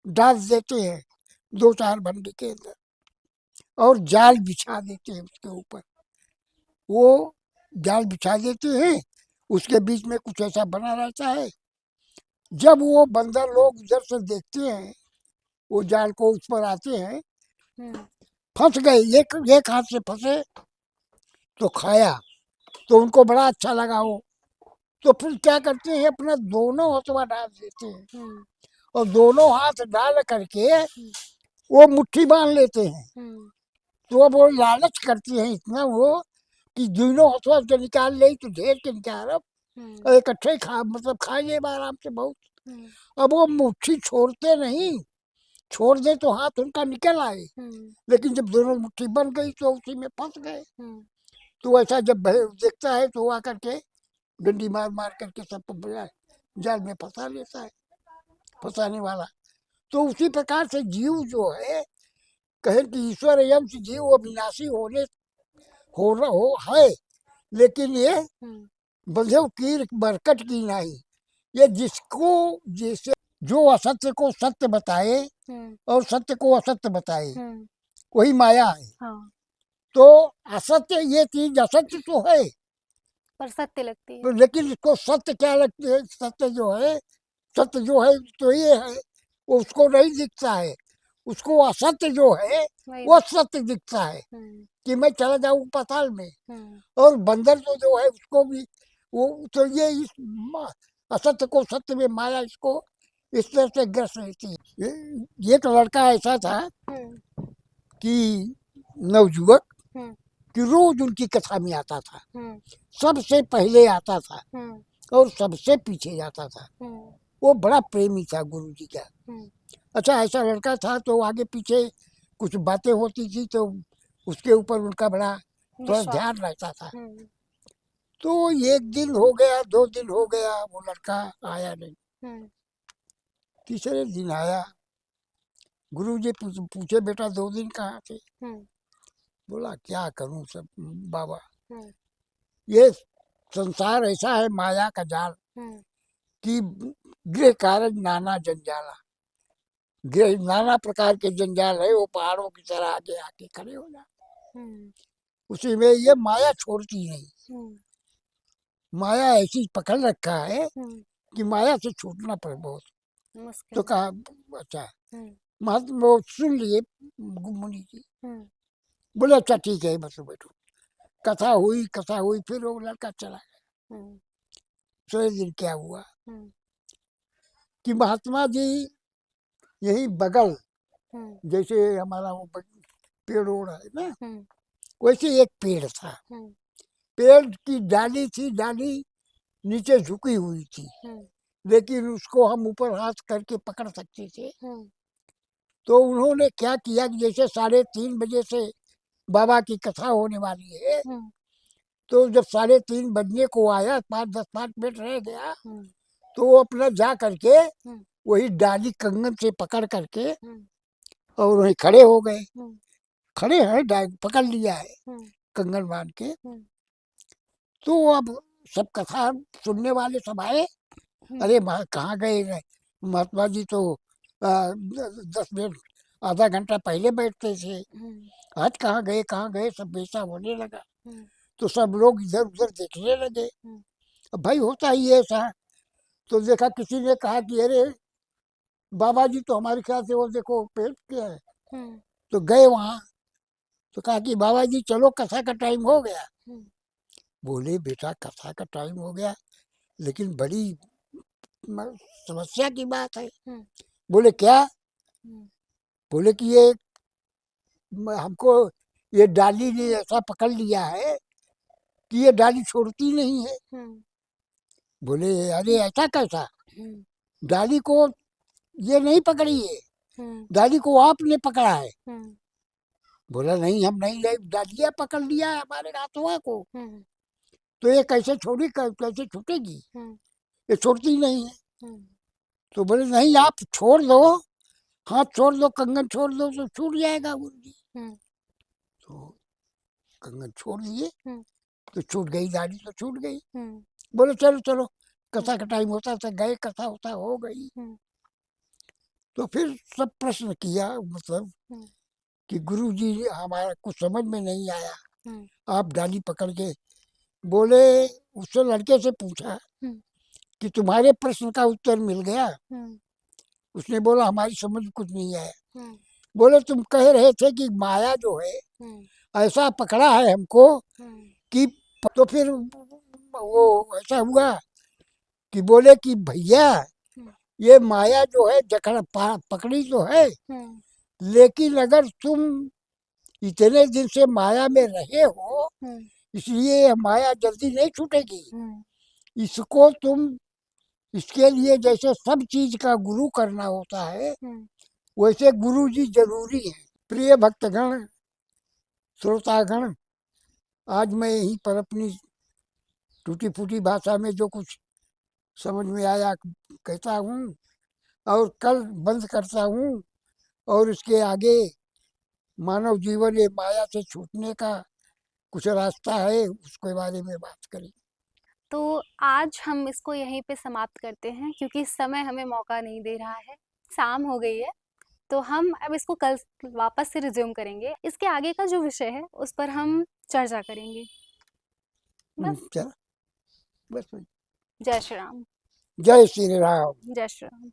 डाल देते हैं दो चार भंडी के अंदर, और जाल बिछा देते हैं उसके ऊपर। वो जाल बिछा देते हैं, उसके बीच में कुछ ऐसा बना रहता है, जब वो बंदर लोग उधर से देखते हैं, वो जाल को उस पर आते हैं, फंस गए, एक हाथ से फंसे, तो खाया, तो उनको बड़ा अच्छा लगा वो, तो फिर क्या करते हैं, अपना दोनों हथवा डाल देते हैं, और दोनों हाथ डाल करके वो मुट्ठी बांध लेते हैं। तो अब वो लालच करते हैं इतना वो कि दोनों हथवा से निकाल ले तो ढेर के निकाल, और इकट्ठे खा, मतलब खा ले आराम से बहुत। अब वो मुट्ठी छोड़ते नहीं, छोड़ दे तो हाथ उनका निकल आए, लेकिन जब दोनों मुट्ठी बन गई तो उसी में फंस गए। तो ऐसा जब देखता है तो वो आकर के डंडी मार मार करके सबको जाल में फंसा लेता है, फंसाने वाला। तो उसी प्रकार से जीव जो है, कहे कि ईश्वर यंश जीव अविनाशी हो है, लेकिन ये बंधे कीर बरकट की नहीं, ये जिसको जैसे जो असत्य को सत्य बताए और सत्य को असत्य बताए, वही माया है। हाँ, तो असत्य, ये चीज असत्य तो है, पर सत्य लगती है। तो लेकिन इसको सत्य क्या लगती है, सत्य जो है, सत्य जो है तो ये है, वो उसको नहीं दिखता है, उसको असत्य जो है वही वो सत्य दिखता है, कि मैं चला जाऊँ पाताल में। और बंदर तो जो है उसको भी वो, तो ये इस असत्य को सत्य में माया इसको इस तरह से ग्रस्त रहती है। एक लड़का ऐसा था कि नवयुवक, कि रोज उनकी कथा में आता था, सबसे पहले आता था और सबसे पीछे जाता था। वो बड़ा प्रेमी था गुरु जी का। अच्छा, ऐसा लड़का था, तो आगे पीछे कुछ बातें होती थी तो उसके ऊपर उनका बड़ा थोड़ा ध्यान रहता था। तो एक दिन हो गया, 2 दिन हो गया, वो लड़का आया नहीं। तीसरे दिन आया, गुरु जी पूछे बेटा 2 दिन कहाँ थे? बोला क्या करूं सब बाबा, ये संसार ऐसा है, माया का जाल, कि गृह कारण नाना जंजाला, गृह नाना प्रकार के जंजाल है, वो पहाड़ों की तरह आगे आके खड़े हो जाते। उसी में ये माया छोड़ती नहीं। हम्म, माया ऐसी पकड़ रखा है हम्म, कि माया से छूटना पड़े बहुत। मुश्किल तो है। कहा अच्छा, हम्म, महात्मा वो सुन लिए मुनि जी। हम्म, बोले अच्छा ठीक है, बस बैठो। कथा हुई, फिर वो लड़का चला गया। हम्म, दूसरे दिन क्या हुआ हम्म, कि महात्मा जी यही बगल, हम्म, जैसे हमारा वो पेड़ ओड़ है ना, हम्म, वैसे एक पेड़ था। हम्म, पेड़ की डाली थी, डाली नीचे झुकी हुई थी, हम्म, लेकिन उसको हम ऊपर हाथ करके पकड़ सकते थे। हम्म, तो उन्होंने क्या किया कि जैसे 3:30 बजे से बाबा की कथा होने वाली है, हम्म, तो जब 3:30 बजने को आया, 5 10 5 मिनट रह गया, हम्म, तो वो अपना जा करके हम्म, वही डाली कंगन से पकड़ करके हम्म, और वहीं खड़े हो गए। हम्म, खड़े हैं, पकड़ लिया है हम्म, कंगन बांध के। हम्म, तो अब सब कथा सुनने वाले सब आए। हम्म, अरे कहाँ गए महात्मा जी? तो 10 मिनट आधा घंटा पहले बैठते थे, हम्म, आज कहाँ गए कहाँ गए? सब बेचा होने लगा। हम्म, तो सब लोग इधर उधर देखने लगे। हम्म, अब भाई होता ही है ऐसा। तो देखा, किसी ने कहा कि अरे बाबा जी तो हमारे ख्याल से वो देखो पेड़ क्या है। हम्म, तो गए वहाँ, तो कहा कि बाबा जी चलो, कथा का टाइम हो गया। हम्म, बोले बेटा कथा का टाइम हो गया, लेकिन बड़ी समस्या की बात है। हम्म, बोले क्या? हम्म, बोले कि ये हमको ये डाली ने ऐसा पकड़ लिया है कि ये डाली छोड़ती नहीं है। हम्म, बोले अरे ऐसा कैसा? हम्म, डाली को ये नहीं पकड़ी है, हम्म, डाली को आपने पकड़ा है। हम्म, बोला नहीं, हम नहीं ले, डालिया पकड़ लिया है हमारे हाथों को। हम्म, तो ये कैसे छोड़ी, कैसे छूटेगी? हम्म, ये छोड़ती नहीं है। हम्म, तो बोले नहीं, आप छोड़ दो, हाथ छोड़ दो, कंगन छोड़ दो तो छूट जाएगा गुरुजी। हम्म, तो कंगन छोड़ दिए, हम्म, तो छूट गई डाली, तो छूट गई। हम्म, बोले चलो चलो, हम्म, कथा का टाइम होता था, गए, कथा होता हो गई। हम्म, तो फिर सब प्रश्न किया, मतलब हम्म, कि गुरु जी हमारा कुछ समझ में नहीं आया, हम्म, आप डाली पकड़ के। बोले, उससे लड़के से पूछा हम्म, कि तुम्हारे प्रश्न का उत्तर मिल गया? हम्म, उसने बोला हमारी समझ में कुछ नहीं आया। हम्म, बोले तुम कह रहे थे कि माया जो है हम्म, ऐसा पकड़ा है हमको हम्म, कि, तो फिर वो ऐसा हुआ कि बोले कि भैया हम्म, ये माया जो है पकड़ी तो है, हम्म, लेकिन अगर तुम इतने दिन से माया में रहे हो, हम्म, इसलिए ये माया जल्दी नहीं छूटेगी। हम्म, इसको तुम, इसके लिए जैसे सब चीज का गुरु करना होता है, हम्म, वैसे गुरु जी जरूरी है। प्रिय भक्तगण, श्रोतागण, आज मैं यहीं पर अपनी टूटी फूटी भाषा में जो कुछ समझ में आया कहता हूँ, और कल बंद करता हूँ। और इसके आगे मानव जीवन ये माया से छूटने का कुछ रास्ता है, उसके बारे में बात करें। तो आज हम इसको यहीं पे समाप्त करते हैं क्योंकि समय हमें मौका नहीं दे रहा है, शाम हो गई है। तो हम अब इसको कल वापस से रिज्यूम करेंगे, इसके आगे का जो विषय है उस पर हम चर्चा करेंगे। बस। चल, बस। जय श्री राम। जय श्री राम। जय श्री राम।